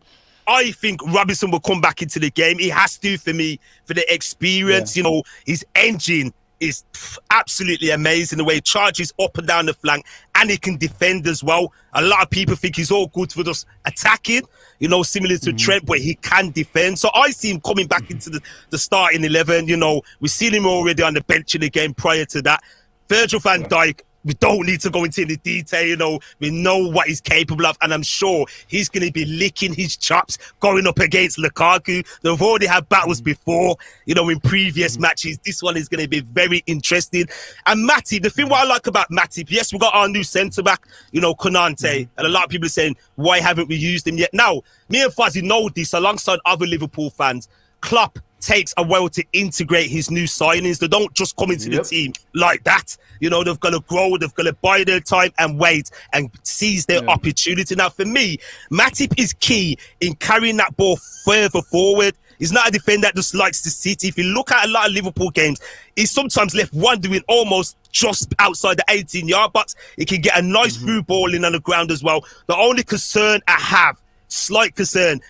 I think Robinson will come back into the game. He has to for me, for the experience. Yeah. You know, his engine is absolutely amazing. The way he charges up and down the flank, and he can defend as well. A lot of people think he's all good for just attacking, you know, similar to Trent, but he can defend. So I see him coming back into the starting 11. You know, we've seen him already on the bench in the game prior to that. Virgil van Dijk, we don't need to go into the detail, you know. We know what he's capable of, and I'm sure he's going to be licking his chops going up against Lukaku. They've already had battles before, you know, in previous matches. This one is going to be very interesting. And Matip, the thing what I like about Matip, yes, we got our new centre-back, you know, Konate, and a lot of people are saying, why haven't we used him yet? Now, me and Fozi know this alongside other Liverpool fans. Klopp takes a while to integrate his new signings. They don't just come into the team like that. You know, they've got to grow, they've got to buy their time and wait and seize their opportunity. Now, for me, Matip is key in carrying that ball further forward. He's not a defender that just likes to sit. If you look at a lot of Liverpool games, he's sometimes left wandering almost just outside the 18-yard box. He can get a nice through ball in on the ground as well. The only concern I have, slight concern,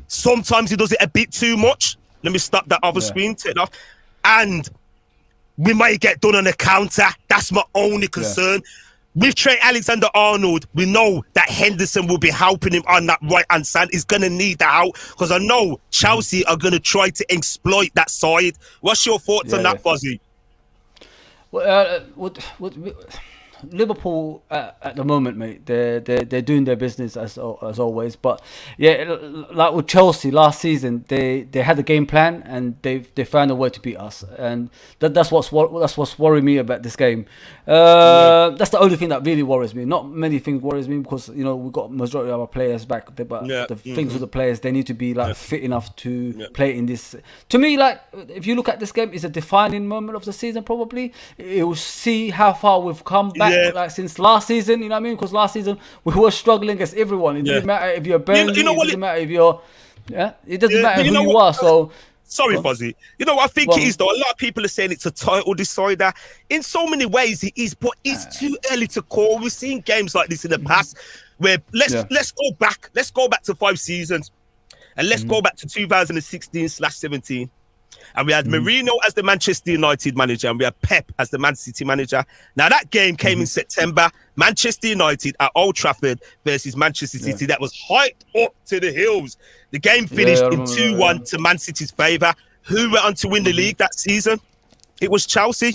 sometimes he does it a bit too much. Let me stop that other screen, turn it off. And we might get done on a counter. That's my only concern. With Trent Alexander-Arnold, we know that Henderson will be helping him on that right-hand side. He's going to need that out because I know Chelsea are going to try to exploit that side. What's your thoughts on that, Fozi? Well, Liverpool at the moment, mate, they're doing their business as always. But yeah, like with Chelsea last season, they had a game plan and they found a way to beat us, and that's what's worrying me about this game. That's the only thing that really worries me. Not many things worries me because you know we've got majority of our players back, but the things with the players, they need to be like fit enough to play in this. To me, like if you look at this game, it's a defining moment of the season. Probably it will see how far we've come back. Like since last season, you know what I mean? Because last season we were struggling against everyone. It doesn't matter if you're Burnley, it doesn't matter if you're it doesn't matter who you are. So sorry, Fozi. You know what I think it is though? A lot of people are saying it's a title decider. In so many ways it is, but it's too early to call. We've seen games like this in the past where let's go back. Let's go back to 5 seasons. And let's go back to 2016/17. And we had Mourinho as the Manchester United manager, and we had Pep as the Man City manager. Now, that game came in September. Manchester United at Old Trafford versus Manchester City. That was hyped up to the hills. The game finished in 2-1 to Man City's favour. Who went on to win the league that season? It was Chelsea.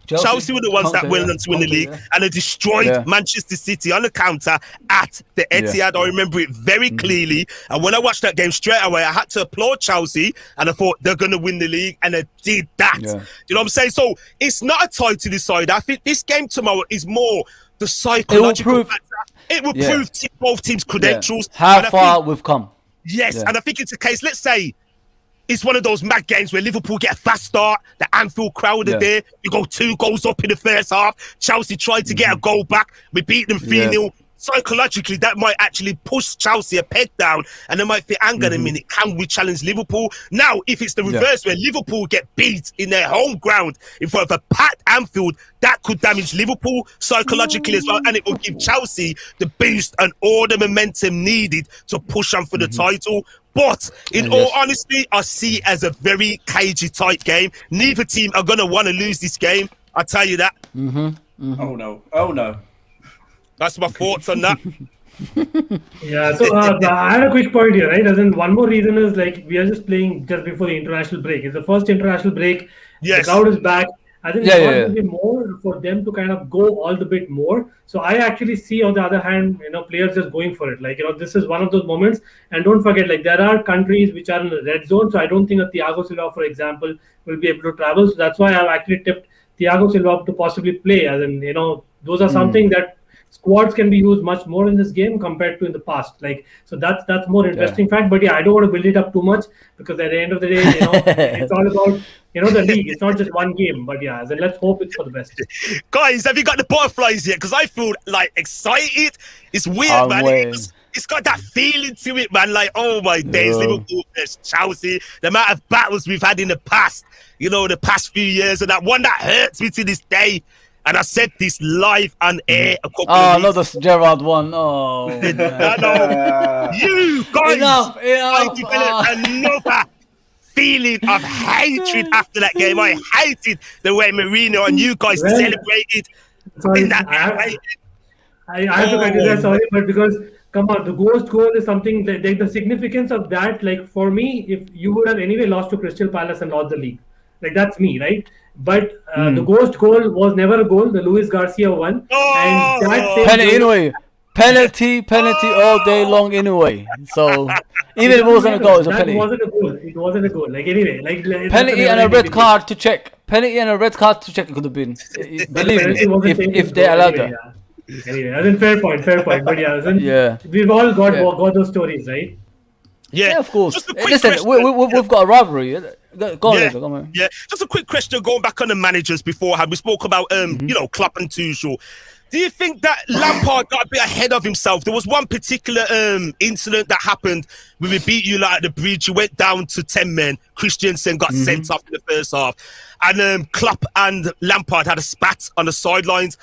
Chelsea were the ones that went on to win the league, and they destroyed Manchester City on the counter at the Etihad. I remember it very clearly. And when I watched that game straight away, I had to applaud Chelsea, and I thought they're going to win the league, and they did that. You know what I'm saying? So it's not a title decider. I think this game tomorrow is more the psychological factor. It will prove both teams' credentials. How far we've come. Yes, and I think it's a case, let's say, it's one of those mad games where Liverpool get a fast start. The Anfield crowd are there. We go 2 goals up in the first half. Chelsea tried to get a goal back. We beat them 3-0. Psychologically, that might actually push Chelsea a peg down, and they might think, hang on a minute, can we challenge Liverpool? Now, if it's the reverse where Liverpool get beat in their home ground in front of a packed Anfield, that could damage Liverpool psychologically as well, and it will give Chelsea the boost and all the momentum needed to push on for the title. But in all honesty, I see it as a very cagey tight game. Neither team are going to want to lose this game. I'll tell you that. Oh no. That's my thoughts on that. So I had a quick point here, right? As in, one more reason is like we are just playing just before the international break. It's the first international break. Yes. The crowd is back. I think it's going to be more for them to kind of go all the bit more. So I actually see, on the other hand, players just going for it. Like, this is one of those moments. And don't forget, like, there are countries which are in the red zone. So I don't think that Thiago Silva, for example, will be able to travel. So that's why I've actually tipped Thiago Silva to possibly play. As in, those are something that squads can be used much more in this game compared to in the past. Like, so that's more interesting fact. But I don't want to build it up too much because at the end of the day, it's all about the league. It's not just one game. But then let's hope it's for the best. Guys, have you got the butterflies yet? Because I feel like excited. It's weird, man. It's got that feeling to it, man. Like, oh my days, Liverpool versus Chelsea. The amount of battles we've had in the past, the past few years, and that one that hurts me to this day. And I said this live on air a couple Oh, of not weeks. the Gerrard one. Oh, I know. You guys, Enough. I developed another feeling of hatred after that game. I hated the way Mourinho and you guys Well, celebrated Sorry, in that I way. have to cut you there, sorry, but because come on, the ghost goal is something that like, the significance of that, like for me, if you would have anyway lost to Crystal Palace and lost the league, like that's me, right? But the ghost goal was never a goal. The Luis Garcia one, and that same penalty goal- anyway. Penalty all day long anyway. So even if it wasn't a goal, it's a penalty. That wasn't a goal. It wasn't a goal. Like anyway, like Penalty and a red card to check. Penalty and a red card to check it could have been. Believe me, if they allowed that. Anyway, as in fair point. But yeah, as in, Yeah. we've all got those stories, right? Yeah, of course. Just a quick Listen, question. we've got a rivalry. Go on, Lazer, go on. Yeah, just a quick question going back on the managers beforehand. We spoke about you know, Klopp and Tuchel. Do you think that Lampard got a bit ahead of himself? There was one particular incident that happened when we beat you like at the bridge. You went down to 10 men. Christensen got sent off in the first half. And Klopp and Lampard had a spat on the sidelines.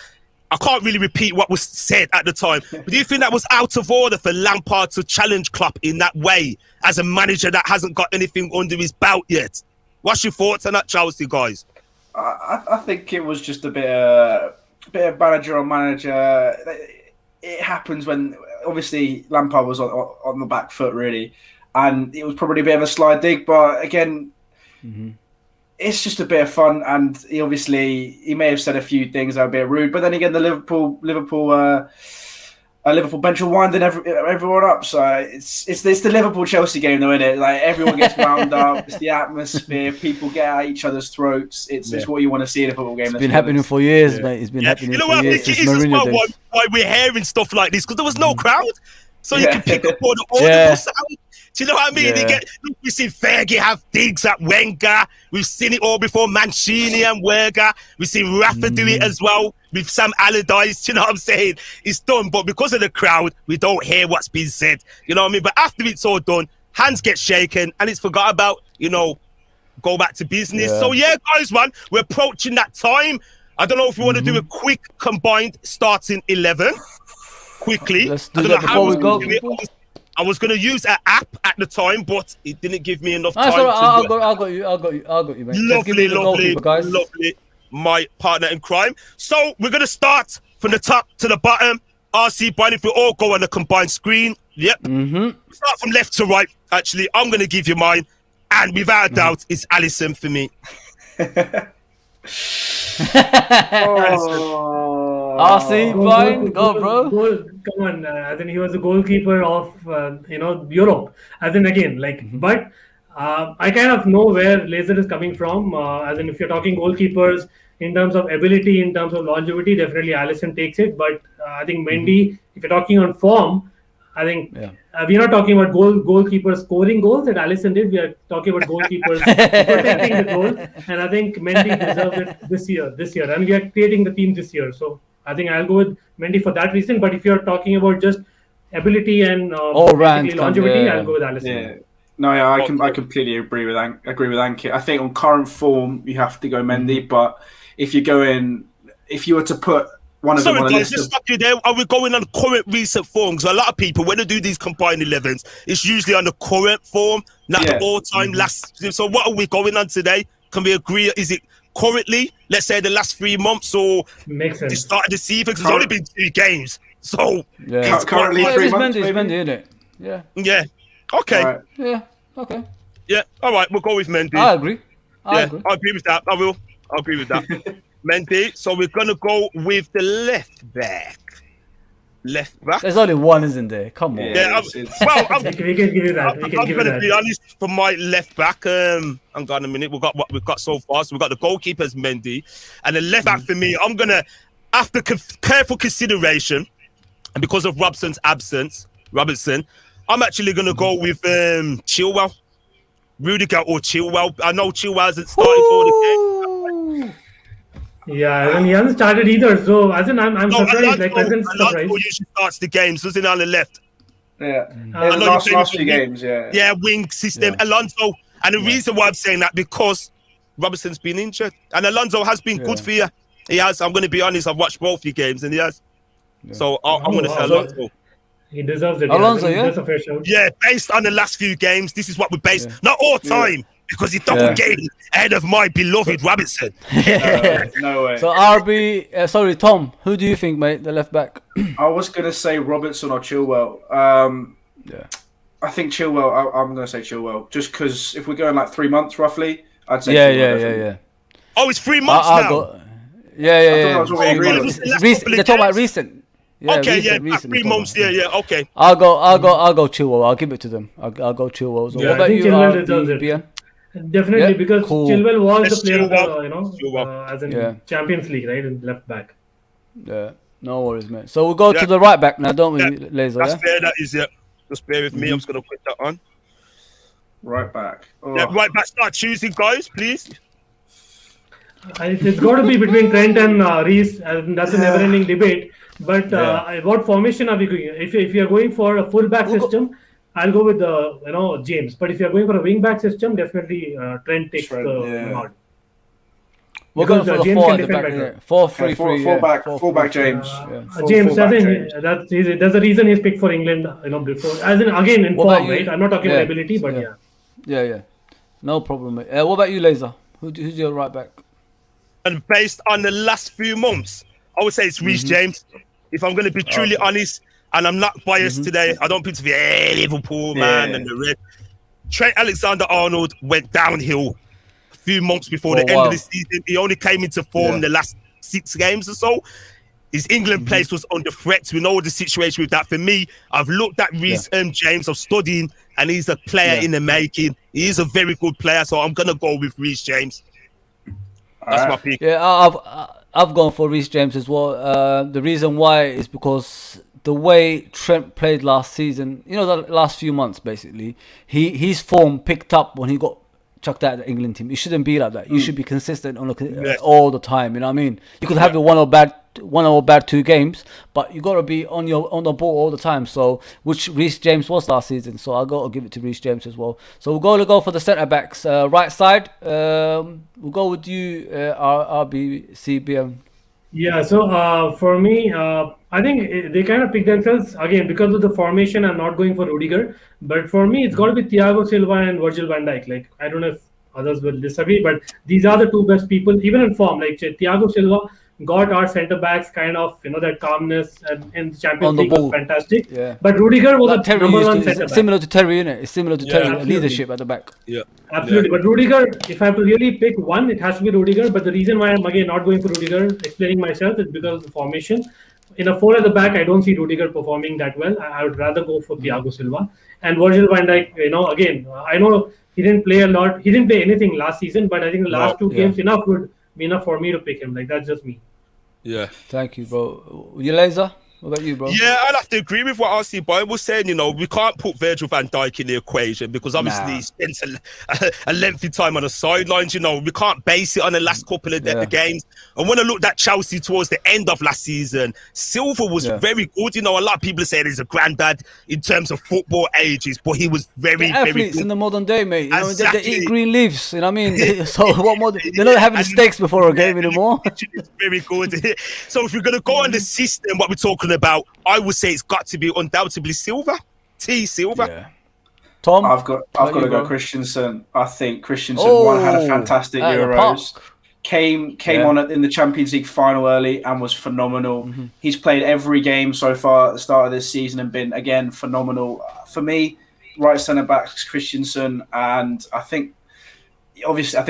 I can't really repeat what was said at the time. But do you think that was out of order for Lampard to challenge Klopp in that way as a manager that hasn't got anything under his belt yet? What's your thoughts on that, Chelsea guys? I think it was just a bit of manager on manager. It happens when obviously Lampard was on the back foot really, and it was probably a bit of a sly dig. But again, it's just a bit of fun, and he may have said a few things that were a bit rude. But then again, the Liverpool bench will wind everyone up. So it's the Liverpool Chelsea game, though, isn't it? Like everyone gets wound up. It's the atmosphere. People get at each other's throats. It's what you want to see in a football game. It's been happening for years, mate. It's been happening You know for what I years. think it Since is as Mourinho well days. why we're hearing stuff like this, because there was no crowd. So you can pick up all the audible Yeah. sound. Do you know what I mean? Yeah. We've seen Fergie have digs at Wenger. We've seen it all before, Mancini and Wenger. We've seen Rafa do it as well with Sam Allardyce. Do you know what I'm saying? It's done, but because of the crowd, we don't hear what's being said. You know what I mean? But after it's all done, hands get shaken and it's forgot about, you know, go back to business. Yeah. So yeah, guys, man, we're approaching that time. I don't know if you want to do a quick combined starting 11 quickly. Let's I do don't that know how before we're we go. gonna do it. I was going to use an app at the time, but it didn't give me enough time. That's all right. to I'll got you, mate. Just give me Lovely, the lovely, goalkeeper, guys. lovely. My partner in crime. So we're going to start from the top to the bottom. RCBian, if we all go on the combined screen. Yep. Start from left to right. Actually, I'm going to give you mine. And without a doubt, it's Alisson for me. RCBian, go, bro. Come on, as in he was the goalkeeper of Europe. As in again, but I kind of know where Lazer is coming from. As in, if you're talking goalkeepers in terms of ability, in terms of longevity, definitely Alisson takes it. But I think Mendy, if you're talking on form, I think we're not talking about goalkeepers scoring goals that Alisson did. We are talking about goalkeepers protecting the goal, and I think Mendy deserves it this year, and we are creating the team this year. So I think I'll go with Mendy for that reason. But if you're talking about just ability and longevity, I'll go with Alisson. Yeah. No, yeah, I completely agree with Ankit. I think on current form you have to go Mendy, but if you were to put one of them on a Guys, list just stop you there. Are we going on current recent form? Because a lot of people, when they do these combined 11s, it's usually on the current form, not the all-time last. So what are we going on today? Can we agree? Is it currently, let's say, the last 3 months or Makes sense. the start of the season? Because it's only been 2 games. So Yeah. currently Well, 3 it's months, Mendy, it's maybe? Mendy, isn't it? Yeah. yeah. Okay. Right. Yeah. Okay. Yeah. All right. We'll go with Mendy. I agree. I Yeah, agree. I agree with that. I'll agree with that. Mendy. So we're gonna go with the left back. Left back. There's only one, isn't there? Come on. Yeah. It's- Well, We can give you that. I'm going to be honest. For my left back, hang on a minute. We've got what we've got so far. So we've got the goalkeeper's Mendy, and the left back for me. I'm gonna, after careful consideration, and because of Robertson, I'm actually gonna go with Chilwell, Rudiger or Chilwell. I know Chilwell hasn't started all the games. Yeah, and he hasn't started either. So as in, I'm No, surprised. Pleasant Alonso surprise. usually starts the games, doesn't he, on the left? Yeah. I In the know last few games, yeah. Yeah, wing system. Yeah. Alonso, and the reason why I'm saying that because Robertson's been injured, and Alonso has been good for you. He has. I'm going to be honest. I've watched both your games, and he has. So I'm going to say Alonso. He deserves it. Alonso, yeah. That's a fair shout. Yeah, based on the last few games, this is what we're based. Not all time, because he's double game ahead of my beloved Robertson. No way. So RB, sorry, Tom, who do you think, mate, the left back? I was going to say Robertson or Chilwell. I think Chilwell. I'm going to say Chilwell, just because if we're going like 3 months roughly, I'd say. Yeah. Oh, it's 3 months now. Yeah. They're talking about recent. Yeah, okay, recent 3 months. Yeah, okay. I'll go Chilwell. I'll give it to them. I'll go Chilwell. So what about you, RCBian? Definitely, because Chilwell was the player of the, as in Champions League, right, in left back. Yeah, no worries, mate. So we'll go to the right back now, don't we, Lazer? That's fair. That is it. Just bear with me. I'm just gonna put that on. Right back. Yeah, right back. Start choosing, guys, please. It's got to be between Trent and Reece, and that's a never-ending debate. But what formation are we going? If you are going for a full-back system, I'll go with James. But if you are going for a wing-back system, definitely Trent takes the nod. We're going for the 4 at the back. 4-3-3. Full-back James. James, there's a reason he's picked for England. Before, as in again in form, right? I'm not talking about ability, but yeah. No problem, mate. What about you, Lazer? Who's your right back? And based on the last few months, I would say it's Reece James. If I'm going to be truly honest, and I'm not biased today, I don't pick to be Liverpool, man, and the red. Trent Alexander-Arnold went downhill a few months before the end of the season. He only came into form the last 6 games or so. His England place was under threat. We know the situation with that. For me, I've looked at Reece James, I'm studying, and he's a player in the making. He is a very good player, so I'm going to go with Reece James. That's my pick. Yeah, I've gone for Reece James as well. The reason why is because the way Trent played last season, the last few months, basically, his form picked up when he got chucked out of the England team. It shouldn't be like that. You should be consistent on all the time. You know what I mean? You could have the one or bad 2 games, but you got to be on the ball all the time. So, which Reece James was last season. So I'll give it to Reece James as well. So we'll go for the centre backs. Right side, we'll go with you, RCBian. Yeah, so for me, I think they kind of pick themselves again because of the formation. I'm not going for Rudiger, but for me, it's got to be Thiago Silva and Virgil van Dijk. Like, I don't know if others will disagree, but these are the 2 best people, even in form. Like Thiago Silva got our centre backs kind of that calmness, and in the Champions League was fantastic. Yeah. But Rudiger was a number 1 centre back. Similar to Terry, isn't it? It's similar to Terry, leadership at the back. Yeah, absolutely. But Rudiger, if I have to really pick one, it has to be Rudiger. But the reason why I'm again not going for Rudiger, explaining myself, is because of the formation. In a 4 at the back, I don't see Rudiger performing that well. I would rather go for Thiago Silva and Virgil van Dijk. Again, I know he didn't play a lot. He didn't play anything last season, but I think the last 2 games would be enough for me to pick him. Like, that's just me. Yeah. Thank you, bro. You, Lazer? What about you, bro? Yeah, I'd have to agree with what RCBian was saying. We can't put Virgil van Dijk in the equation because obviously he spent a lengthy time on the sidelines. We can't base it on the last couple of the games. And when I looked at Chelsea towards the end of last season, Silva was very good. A lot of people say he's a granddad in terms of football ages, but he was very athletes good in the modern day, mate. Exactly. They eat green leaves. You know what I mean? So what more? They're not having steaks before a game anymore. It's very good. So if you're gonna go on the system, what we're talking about, I would say it's got to be undoubtedly Silva. Silva. Yeah. Tom, I've got to go Christensen. I think Christensen had a fantastic Euros. Came on in the Champions League final early and was phenomenal. He's played every game so far at the start of this season and been again phenomenal. For me, right centre back Christensen, and I think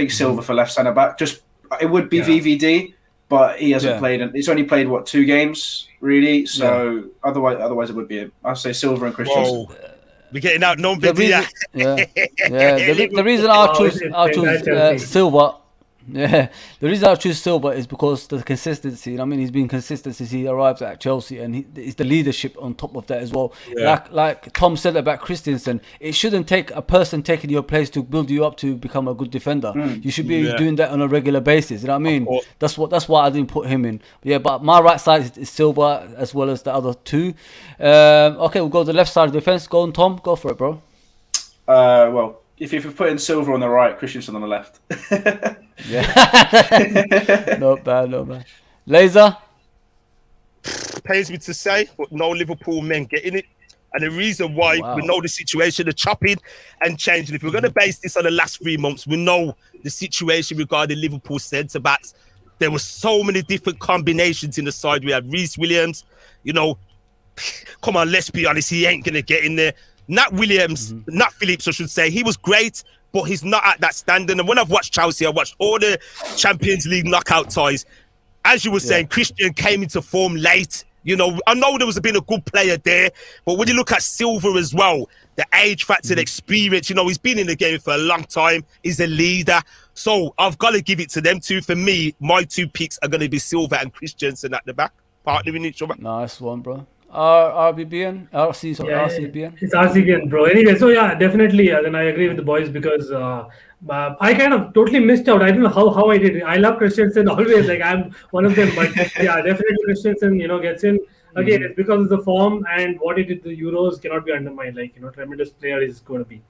Silva for left centre back. Just it would be VVD. But he hasn't played. He's only played 2 games really. So otherwise it would be him. I'd say Silva and Christensen. Whoa. We're getting outnumbered. The reason I choose Silva. Yeah, the reason I choose Silva is because the consistency. He's been consistent since he arrived at Chelsea, and it's the leadership on top of that as well. Yeah. Like Tom said about Christensen, it shouldn't take a person taking your place to build you up to become a good defender. You should be doing that on a regular basis. You know what I mean? That's why I didn't put him in. But my right side is Silva as well as the other 2. Okay, we'll go to the left side of the defense. Go on, Tom. Go for it, bro. Well, if you're putting Silva on the right, Christensen on the left. Not bad. Lazer? Pains me to say, but no Liverpool men getting it. And the reason why, we know the situation, the chopping and changing. If we're going to base this on the last 3 months, we know the situation regarding Liverpool centre-backs. There were so many different combinations in the side. We had Reece Williams, you know, come on, let's be honest, he ain't going to get in there. Nat Williams, Nat Phillips, I should say, he was great, but he's not at that standard. And when I've watched Chelsea, I watched all the Champions League knockout ties. As you were saying, Christian came into form late. You know, I know there was been a good player there, but when you look at Silva as well, the age factor, the experience, you know, he's been in the game for a long time. He's a leader. So I've got to give it to them two. For me, my 2 picks are going to be Silva and Christensen at the back, partnering each other. Nice one, bro. RCBian? RCBian? It's RCBian, bro. Anyway, so yeah, definitely. Then I agree with the boys because I kind of totally missed out. I don't know how I did it. I love Christensen always. Like, I'm one of them. But yeah, definitely Christensen, you know, gets in. Again, it's because of the form and what he did the Euros cannot be undermined. Like, you know, tremendous player is going to be.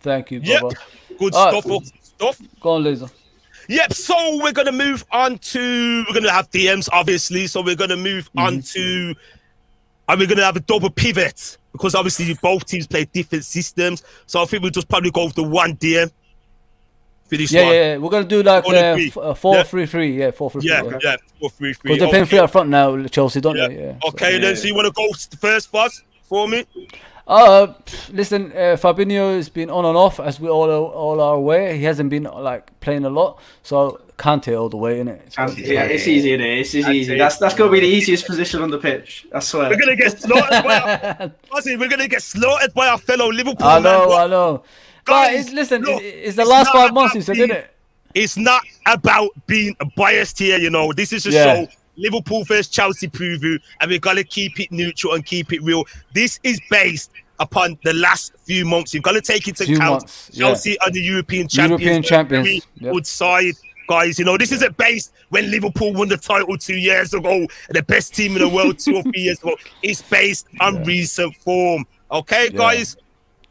Thank you, brother. Good stuff. Go on, Lazer. Yep, so we're going to move on to, we're going to have DMs, obviously. So we're going to move on to, and we're going to have a double pivot because obviously both teams play different systems. So I think we'll just probably go with the one DM for this one. Yeah, we're going to do like 4-3-3. Yeah, 4-3-3. Yeah, 4-3-3. Because they're playing 3 up front now, Chelsea, don't they? Yeah. Okay, then, so you want to go first, Foz, for me? Listen, Fabinho has been on and off, as we all are aware. He hasn't been like playing a lot, so Kante all the way, innit? Yeah, it's easy, innit? It's easy. That's going to be the easiest position on the pitch. I swear. We're going to get slaughtered by our fellow Liverpool. I know. Guys, listen, it's the last 5 months, you said, isn't it? It's not about being biased here, you know. This is a show. Liverpool versus Chelsea preview, and we've got to keep it neutral and keep it real. This is based upon the last few months. You've got to take into account Chelsea are the European champions. Good side, guys. You know, this isn't based when Liverpool won the title 2 years ago, the best team in the world 2 or 3 years ago. It's based on recent form. Okay, guys?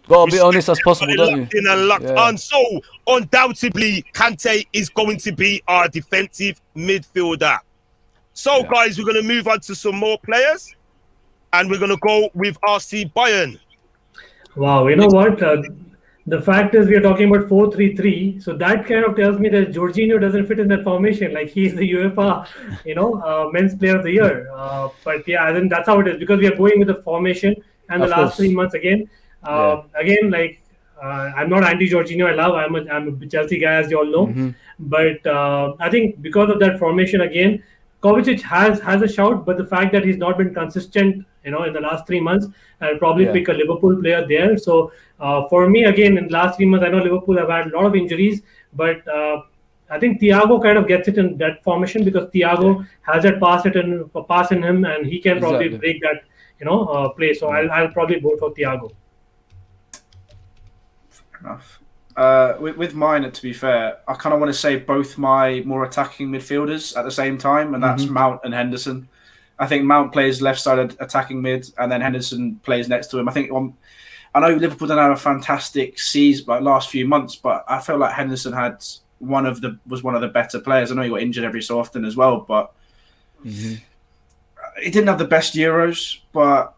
Gotta be honest as possible, don't you? On. So, undoubtedly, Kante is going to be our defensive midfielder. So, guys, we're going to move on to some more players, and we're going to go with RCBian. Wow, you know what? The fact is, we are talking about 4-3-3, so that kind of tells me that Jorginho doesn't fit in that formation. Like, he's the UEFA, Men's Player of the Year. But yeah, I think that's how it is because we are going with the formation and the last 3 months again. Again, like, I'm not anti-Jorginho. I'm a Chelsea guy, as you all know. But I think because of that formation again, Kovacic has a shout, but the fact that he's not been consistent, in the last 3 months, I'll probably pick a Liverpool player there. So for me, again, in the last 3 months, I know Liverpool have had a lot of injuries, but I think Thiago kind of gets it in that formation because Thiago has that pass in him, and he can probably break that, play. So I'll probably vote for Thiago. Fair enough. With mine, to be fair, I kind of want to say both my more attacking midfielders at the same time, and that's Mount and Henderson. I think Mount plays left-sided attacking mid, and then Henderson plays next to him. I think I know Liverpool didn't have a fantastic season like last few months, but I felt like Henderson was one of the better players. I know he got injured every so often as well, but he didn't have the best Euros. But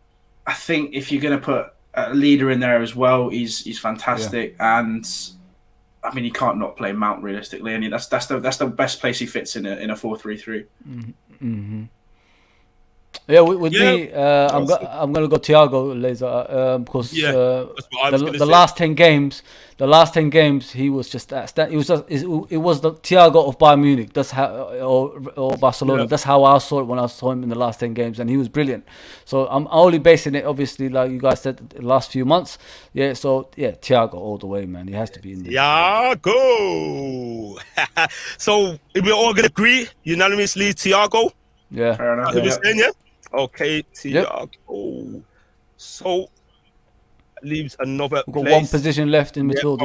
I think if you're going to put a leader in there as well, he's fantastic, and I mean, you can't not play Mount realistically, and that's the best place he fits in a 4-3-3. Yeah, with me, I'm gonna go Thiago Lazer because the last 10 games he was just it was the Thiago of Bayern Munich. That's how or Barcelona. That's how I saw it when I saw him in the last 10 games, and he was brilliant. So I'm only basing it, obviously, like you guys said, the last few months. Yeah, so Thiago all the way, man. He has to be in there. Thiago. So we all gonna agree unanimously, Thiago. Yeah. Fair enough. Okay, Thiago. Yep. So leaves another. We've got one position left in midfield.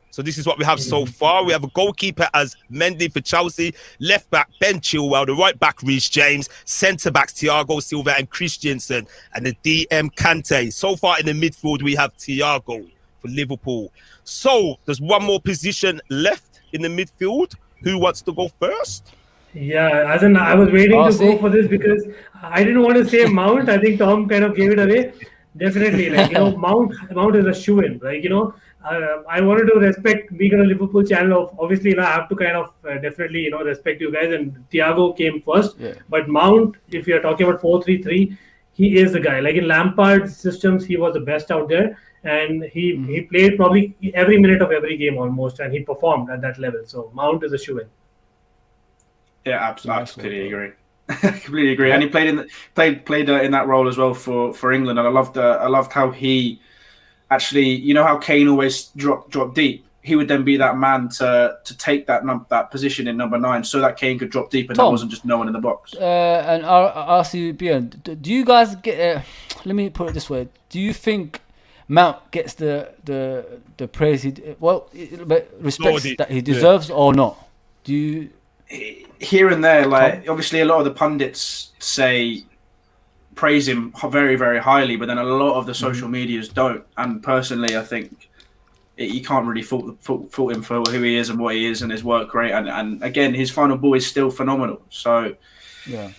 So this is what we have so far. We have a goalkeeper as Mendy for Chelsea, left back Ben Chilwell, the right back Reece James, centre backs Thiago Silva and Christensen, and the DM Kante. So far in the midfield we have Thiago for Liverpool. So there's one more position left in the midfield. Who wants to go first? Yeah, as in I was waiting Oh, to see? go for this because I didn't want to say Mount. I think Tom kind of gave it away. Definitely, Mount is a shoe-in. I wanted to respect being on a Liverpool channel. Obviously, I have to kind of definitely respect you guys. And Thiago came first, Yeah. but Mount, if you're talking about 4-3-3, he is the guy. Like in Lampard's systems, he was the best out there, and he played probably every minute of every game almost, and he performed at that level. So Mount is a shoe-in. Yeah, I Nice completely one, agree. Completely agree. And he played in that role as well for England. And I loved how he actually, how Kane always dropped deep. He would then be that man to take that position in number 9, so that Kane could drop deep and there wasn't just no one in the box. And RCBian, do you guys get? Let me put it this way: do you think Mount gets the praise respect that he deserves or not? Do you? Here and there, obviously a lot of the pundits praise him very, very highly, but then a lot of the social medias don't. And personally, I think you can't really fault him for who he is and what he is and his work rate. And again, his final ball is still phenomenal. So Yeah.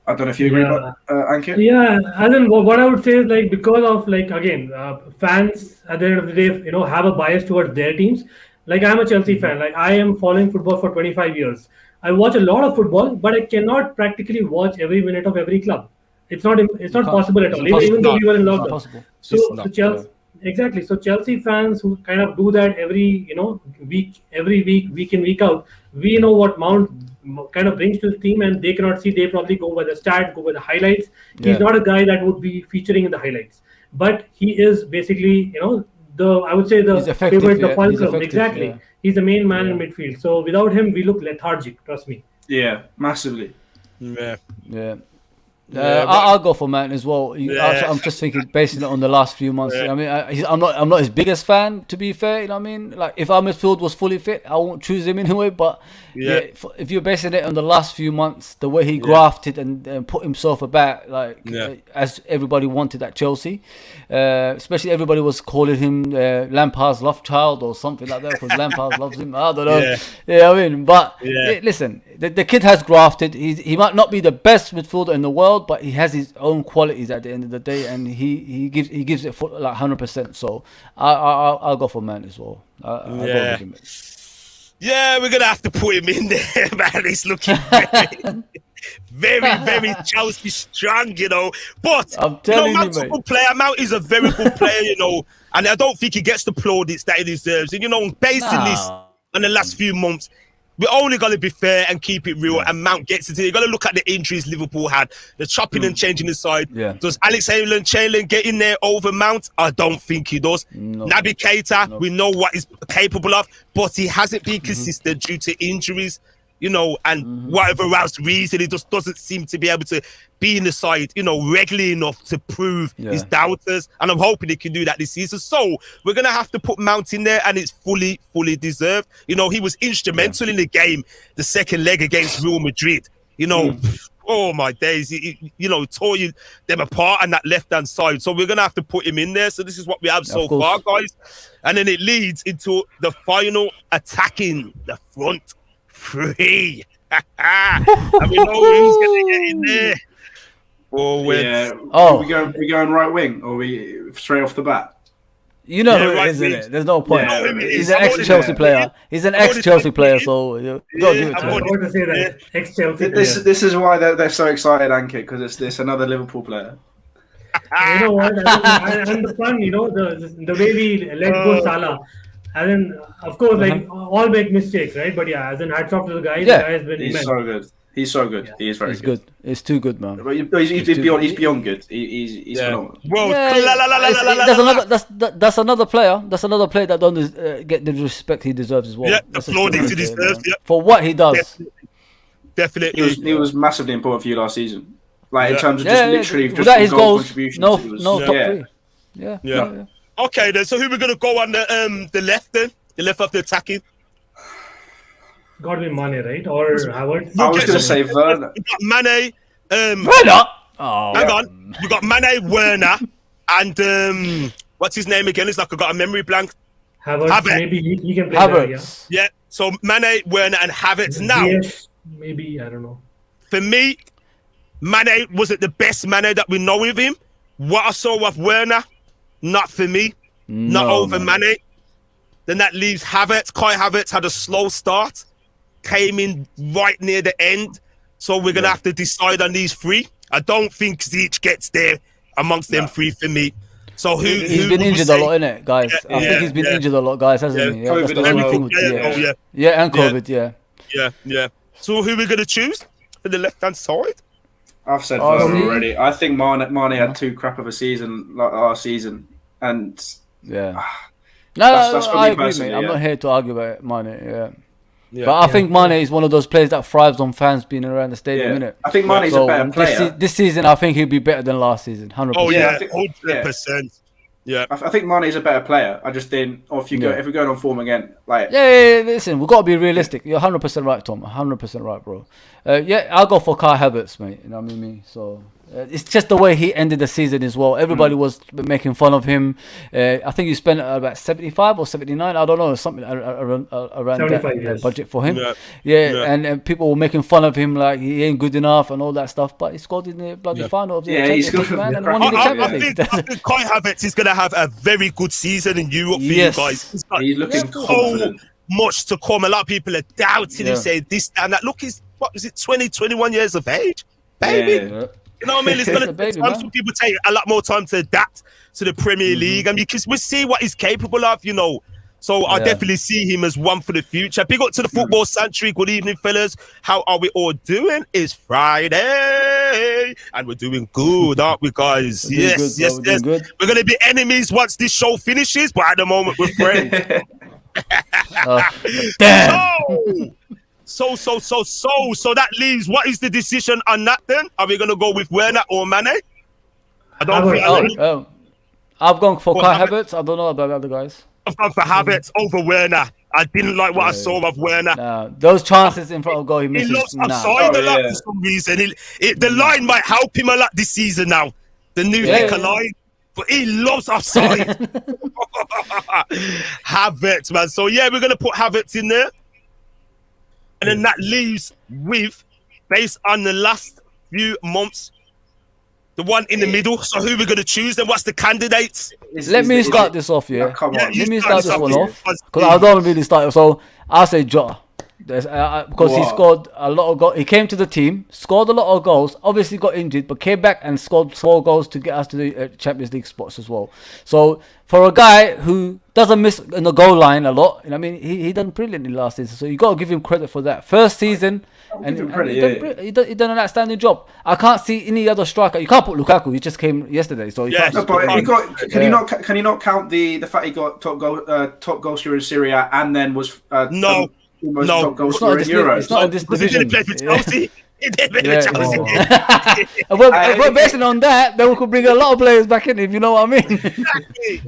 I don't know if you agree, Ankit? Yeah, and then what I would say is because of again, fans at the end of the day, have a bias towards their teams. Like I'm a Chelsea fan. Like I am following football for 25 years. I watch a lot of football, but I cannot practically watch every minute of every club. It's not possible at all. Even though we were in lockdown. So Chelsea, exactly. So Chelsea fans who kind of do that every week in week out, we know what Mount kind of brings to the team, and they cannot see. They probably go by the stat, go by the highlights. He's not a guy that would be featuring in the highlights, but he is basically I would say the favorite, the fulcrum. Exactly. Yeah. He's the main man in midfield. So without him, we look lethargic. Trust me. Yeah, massively. Yeah. I'll go for Mount as well. I'm just thinking, basing it on the last few months. I mean, I'm not his biggest fan, to be fair. You know what I mean? Like, if our midfield was fully fit, I won't choose him anyway. But if you're basing it on the last few months, the way he grafted and put himself about, as everybody wanted at Chelsea, especially everybody was calling him Lampard's love child or something like that, because Lampard loves him. I don't know. Yeah, I mean, but listen, the kid has grafted. He might not be the best midfielder in the world, but he has his own qualities at the end of the day, and he gives it for 100%. So I'll go for Mount as well. I'll go with him. Yeah, we're gonna have to put him in there, man. He's looking very Chelsea strong, But I'm telling Mount's a good player. Mount is a very good player, and I don't think he gets the plaudits that he deserves. And based on this in the last few months, we only got to be fair and keep it real. And Mount gets it. You got to look at the injuries Liverpool had, the chopping and changing the side. Yeah. Does Alexander-Arnold get in there over Mount? I don't think he does. No. Naby Keita, we know what he's capable of, but he hasn't been consistent due to injuries, and whatever else reason, he just doesn't seem to be able to be in the side, regularly enough to prove his doubters. And I'm hoping he can do that this season. So we're going to have to put Mount in there, and it's fully deserved. He was instrumental in the game, the second leg against Real Madrid. Oh my days, he tore them apart on that left-hand side. So we're going to have to put him in there. So this is what we have so far, guys. And then it leads into the final attacking the front three. And we know who's going to get in there. Are we going right wing, or are we straight off the bat? Who it is, isn't it? There's no point. He's an ex-Chelsea player. He's an ex-Chelsea player, so you gotta give it to him. I want to say that ex-Chelsea. This is why they're so excited, Ankit, because it's another Liverpool player. You know what? And the fun, the way we let go Salah. And then, of course, all make mistakes, right? But as in hats off to the guy. The guy has been He's immense. so good. He's so good. He is very good. It's too good, man. But he's beyond good. He's phenomenal. That's another player. That's another player that don't get the respect he deserves as well. Yeah, the plaudits he deserves. For what he does. Definitely. He was massively important for you last season. In terms of literally without his goals, contributions. no top three. Yeah. Okay, then. So who we gonna go on the left then? The left of the attacking. Got to be Mane, right? Or Havertz? I was going to say Werner. You got Mane. Werner? Oh, hang on. You got Mane, Werner, and what's his name again? It's like I got a memory blank. Havertz. Maybe he can play Havertz. there, Yeah. So Mane, Werner, and Havertz. Now, maybe, I don't know. For me, Mane wasn't the best Mane that we know of him. What I saw of Werner, not for me. Not over Mane. Then that leaves Havertz. Kai Havertz had a slow start. Came in right near the end. So we're going to have to decide on these three. I don't think Ziyech gets there amongst them three for me. So he's been injured a lot, innit, guys? I think he's been injured a lot, guys, hasn't he? Yeah, that's the only thing with and COVID, yeah. So who are we going to choose for the left-hand side? I've said Werner already. I think Mane had too crap of a season like last season. And that's I agree, mate. I'm not here to argue about Mane, but I think Mane is one of those players that thrives on fans being around the stadium, innit? I think Mane's a better player. This season, I think he'll be better than last season, 100%. Oh, yeah, 100%. Yeah. I think Mane's a better player. I just didn't. Or if we're going on form again, like listen, we've got to be realistic. You're 100% right, Tom. 100% right, bro. I'll go for Kai Havertz, mate. You know what I mean? So it's just the way he ended the season as well. Everybody was making fun of him. I think you spent about 75 or 79. I don't know, something around that budget for him. And people were making fun of him like he ain't good enough and all that stuff. But he scored in the bloody final of the Champions League, man, and won the Champions League. I think Kai Havertz is going to have a very good season in Europe for you guys. He's looking confident. Much to come. A lot of people are doubting him, saying this and that. Look, he's 20, 21 years of age, baby. You know what I mean? It's going to take time. Some people take a lot more time to adapt to the Premier League, and because we see what he's capable of, you know. So I definitely see him as one for the future. Big up to the Football Sanctuary. Good evening, fellas. How are we all doing? It's Friday, and we're doing good, aren't we, guys? Yes. We're going to be enemies once this show finishes, but at the moment we're friends. Damn. So that leaves, what is the decision on that then? Are we going to go with Werner or Mane? I've gone for Kai Havertz. I don't know about the other guys. I've gone for Havertz over Werner. I didn't like what I saw of Werner. Nah, those chances in front of goal he misses. He lost offside a lot for some reason. The line might help him a lot this season now. The new line. But he loves offside. Havertz, man. So we're going to put Havertz in there. And then that leaves with, based on the last few months, the one in the middle. So who are we going to choose? Then what's the candidates? Let me start this off, Let me start this one off. Because I don't really start. So I'll say Jota. Because he scored a lot of goals. He came to the team, scored a lot of goals, obviously got injured, but came back and scored 4 goals to get us to the Champions League spots as well. So for a guy who doesn't miss in the goal line a lot, I mean, he done brilliantly last season. So you got to give him credit for that. First season, he done an outstanding job. I can't see any other striker. You can't put Lukaku. He just came yesterday, so can you not count the fact he got top goal scorer in Syria and then was no. Top goal scorer in Euros. It's not in this division. He didn't play for Chelsea. He didn't play for Chelsea. Well, based on that, then we could bring a lot of players back in, if you know what I mean. Exactly.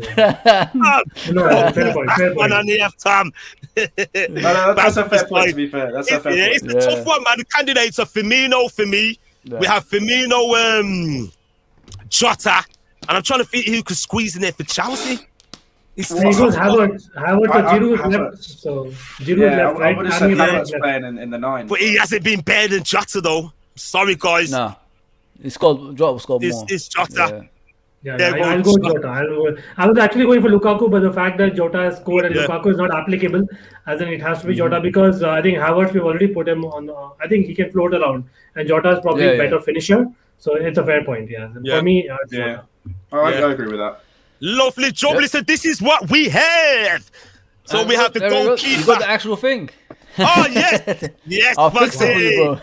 Fair point. One on the F-Tam. That's a fair point, to be fair. That's a fair point. It's a tough one, man. The candidates are Firmino for me. We have Firmino, Jota, and I'm trying to think who could squeeze in there for Chelsea. Havertz or Giroud left. So Giroud left, right? I would have said Havertz playing in the 9. But he hasn't been better than Jota, though. Sorry, guys. Nah. Jota scored more. It's Jota. I'll go Jota. I was actually going for Lukaku, but the fact that Jota has scored and Lukaku is not applicable, as in it has to be Jota, because I think Havertz, we've already put him on. I think he can float around, and Jota is probably a better finisher. So it's a fair point. For me, it's Jota. I agree with that. Lovely job. Listen, this is what we have. So we have the goalkeeper. You got the actual thing. Oh, yes. Yes, I'll fix it for you, bro.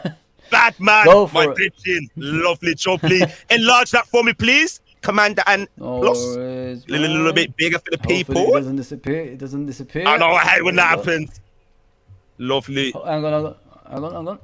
Batman, my pitching. Lovely job, please. Enlarge that for me, please. Commander and plus. A little bit bigger for the people. It doesn't disappear. I know, I hate when that happens. Lovely. Hang on.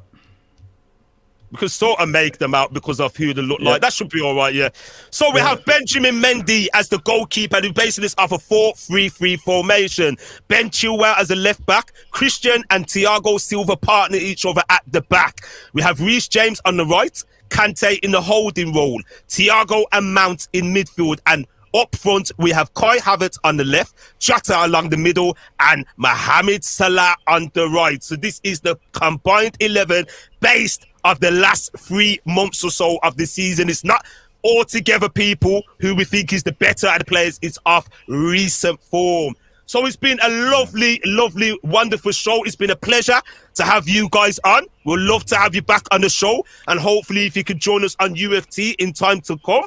We can sort of make them out because of who they look like. That should be all right, So we have Benjamin Mendy as the goalkeeper, who's basing this off a 4-3-3 formation. Ben Chilwell as a left back. Christian and Thiago Silva partner each other at the back. We have Reece James on the right. Kante in the holding role. Thiago and Mount in midfield. And Up front, we have Kai Havertz on the left, Jota along the middle, and Mohamed Salah on the right. So this is the combined 11 based of the last 3 months or so of the season. It's not altogether people who we think is the better of the players. It's off recent form. So it's been a lovely, wonderful show. It's been a pleasure to have you guys on. We'd love to have you back on the show. And hopefully if you could join us on UFT in time to come.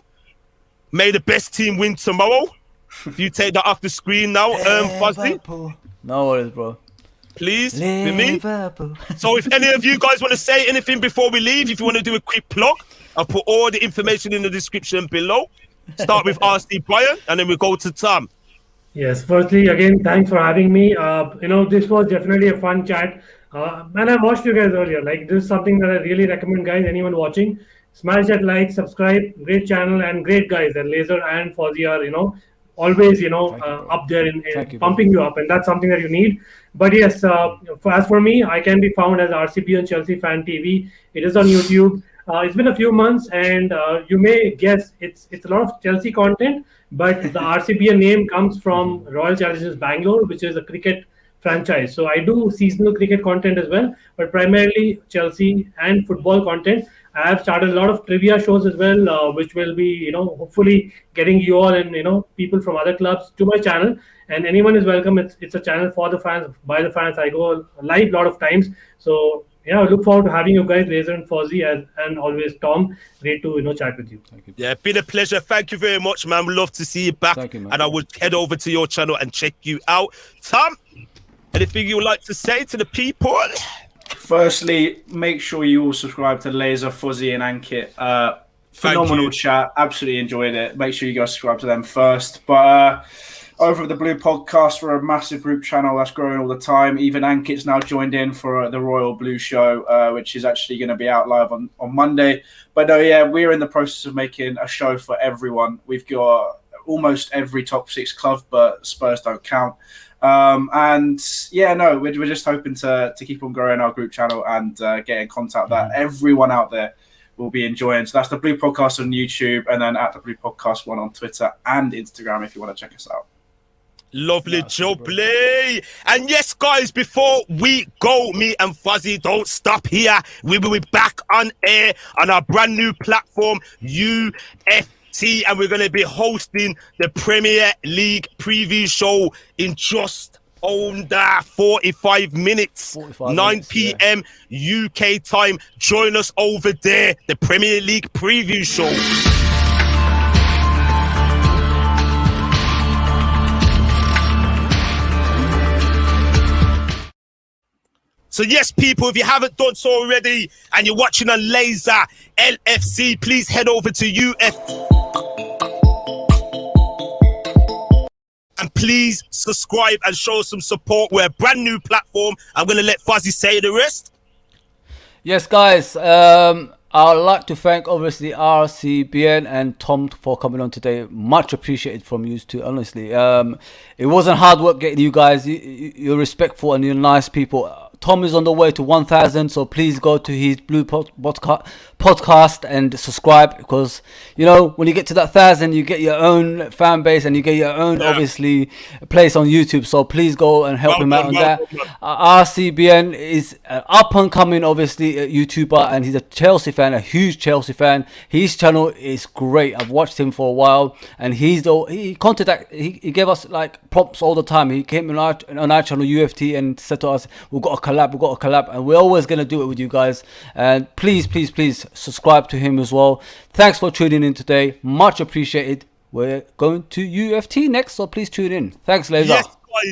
May the best team win tomorrow. If you take that off the screen now, Fozi. No worries, bro. Please, for me. So if any of you guys want to say anything before we leave, if you want to do a quick plug, I'll put all the information in the description below. Start with RCBian, and then we go to Tom. Yes, firstly, again, thanks for having me. This was definitely a fun chat. And I watched you guys earlier. Like, this is something that I really recommend, guys, anyone watching. Smash that like, subscribe, great channel, and great guys. And Lazer and Fozi are, always, up there in pumping you up. And that's something that you need. But yes, as for me, I can be found as RCBian Chelsea Fan TV. It is on YouTube. It's been a few months, and you may guess it's a lot of Chelsea content, but the RCBian name comes from Royal Challengers Bangalore, which is a cricket franchise. So I do seasonal cricket content as well, but primarily Chelsea and football content. I have started a lot of trivia shows as well, which will be, hopefully getting you all and, people from other clubs to my channel. And anyone is welcome. It's a channel for the fans, by the fans. I go live a lot of times. So, yeah, I look forward to having you guys, Lazer and Fozi, and always Tom. Great to chat with you. Thank you. Yeah, been a pleasure. Thank you very much, man. We'd love to see you back. Thank you, man. And I would head over to your channel and check you out. Tom, anything you would like to say to the people? Firstly, make sure you all subscribe to Lazer, Fozi, and Ankit. Phenomenal chat. Absolutely enjoyed it. Make sure you guys subscribe to them first. But over at the Blue Podcast, we're a massive group channel that's growing all the time. Even Ankit's now joined in for the Royal Blue show, which is actually going to be out live on Monday. But no, yeah, we're in the process of making a show for everyone. We've got almost every top 6 club, but Spurs don't count. And yeah, no, we're just hoping to keep on growing our group channel and get in contact that everyone out there will be enjoying. So that's the Blue Podcast on YouTube, and then at the Blue Podcast 1 on Twitter and Instagram if you want to check us out. Lovely, jubbly. And yes, guys, before we go, me and Fozi don't stop here. We will be back on air on our brand new platform, UFT, and we're going to be hosting the Premier League preview show in just under 45 minutes, 9 p.m. UK time. Join us over there, the Premier League preview show. So yes, people, if you haven't done so already and you're watching on Lazer LFC, please head over to UF and please subscribe and show some support. We're a brand new platform. I'm going to let Fozi say the rest. Yes, guys. I'd like to thank obviously RCBian and Tom for coming on today. Much appreciated from you two, honestly. It wasn't hard work getting you guys. You're respectful and you're nice people. Tom is on the way to 1,000, so please go to his Blue podcast and subscribe, because when you get to that 1,000, you get your own fan base and you get your own obviously place on YouTube. So please go and help him out on that. RCBian is an up and coming obviously YouTuber, and he's a Chelsea fan, a huge Chelsea fan. His channel is great. I've watched him for a while, and he gave us like prompts all the time. He came on our channel UFT and said to us, we've got a collab, and we're always going to do it with you guys. And please subscribe to him as well. Thanks for tuning in today, much appreciated. We're going to UFT next, so please tune in. Thanks, Lazer.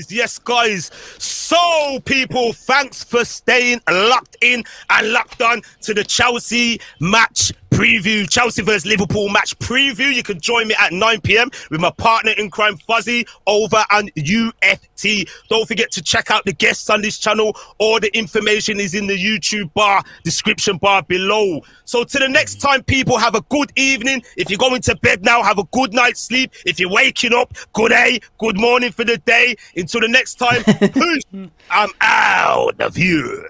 Yes, guys. So, people, thanks for staying locked in and locked on to the Chelsea match preview. Chelsea versus Liverpool match preview. You can join me at 9 p.m. with my partner in crime, Fozi, over on UFT. Don't forget to check out the guests on this channel. All the information is in the YouTube description bar below. So, to the next time, people, have a good evening. If you're going to bed now, have a good night's sleep. If you're waking up, good day, good morning for the day. Until the next time, peace. I'm out of here.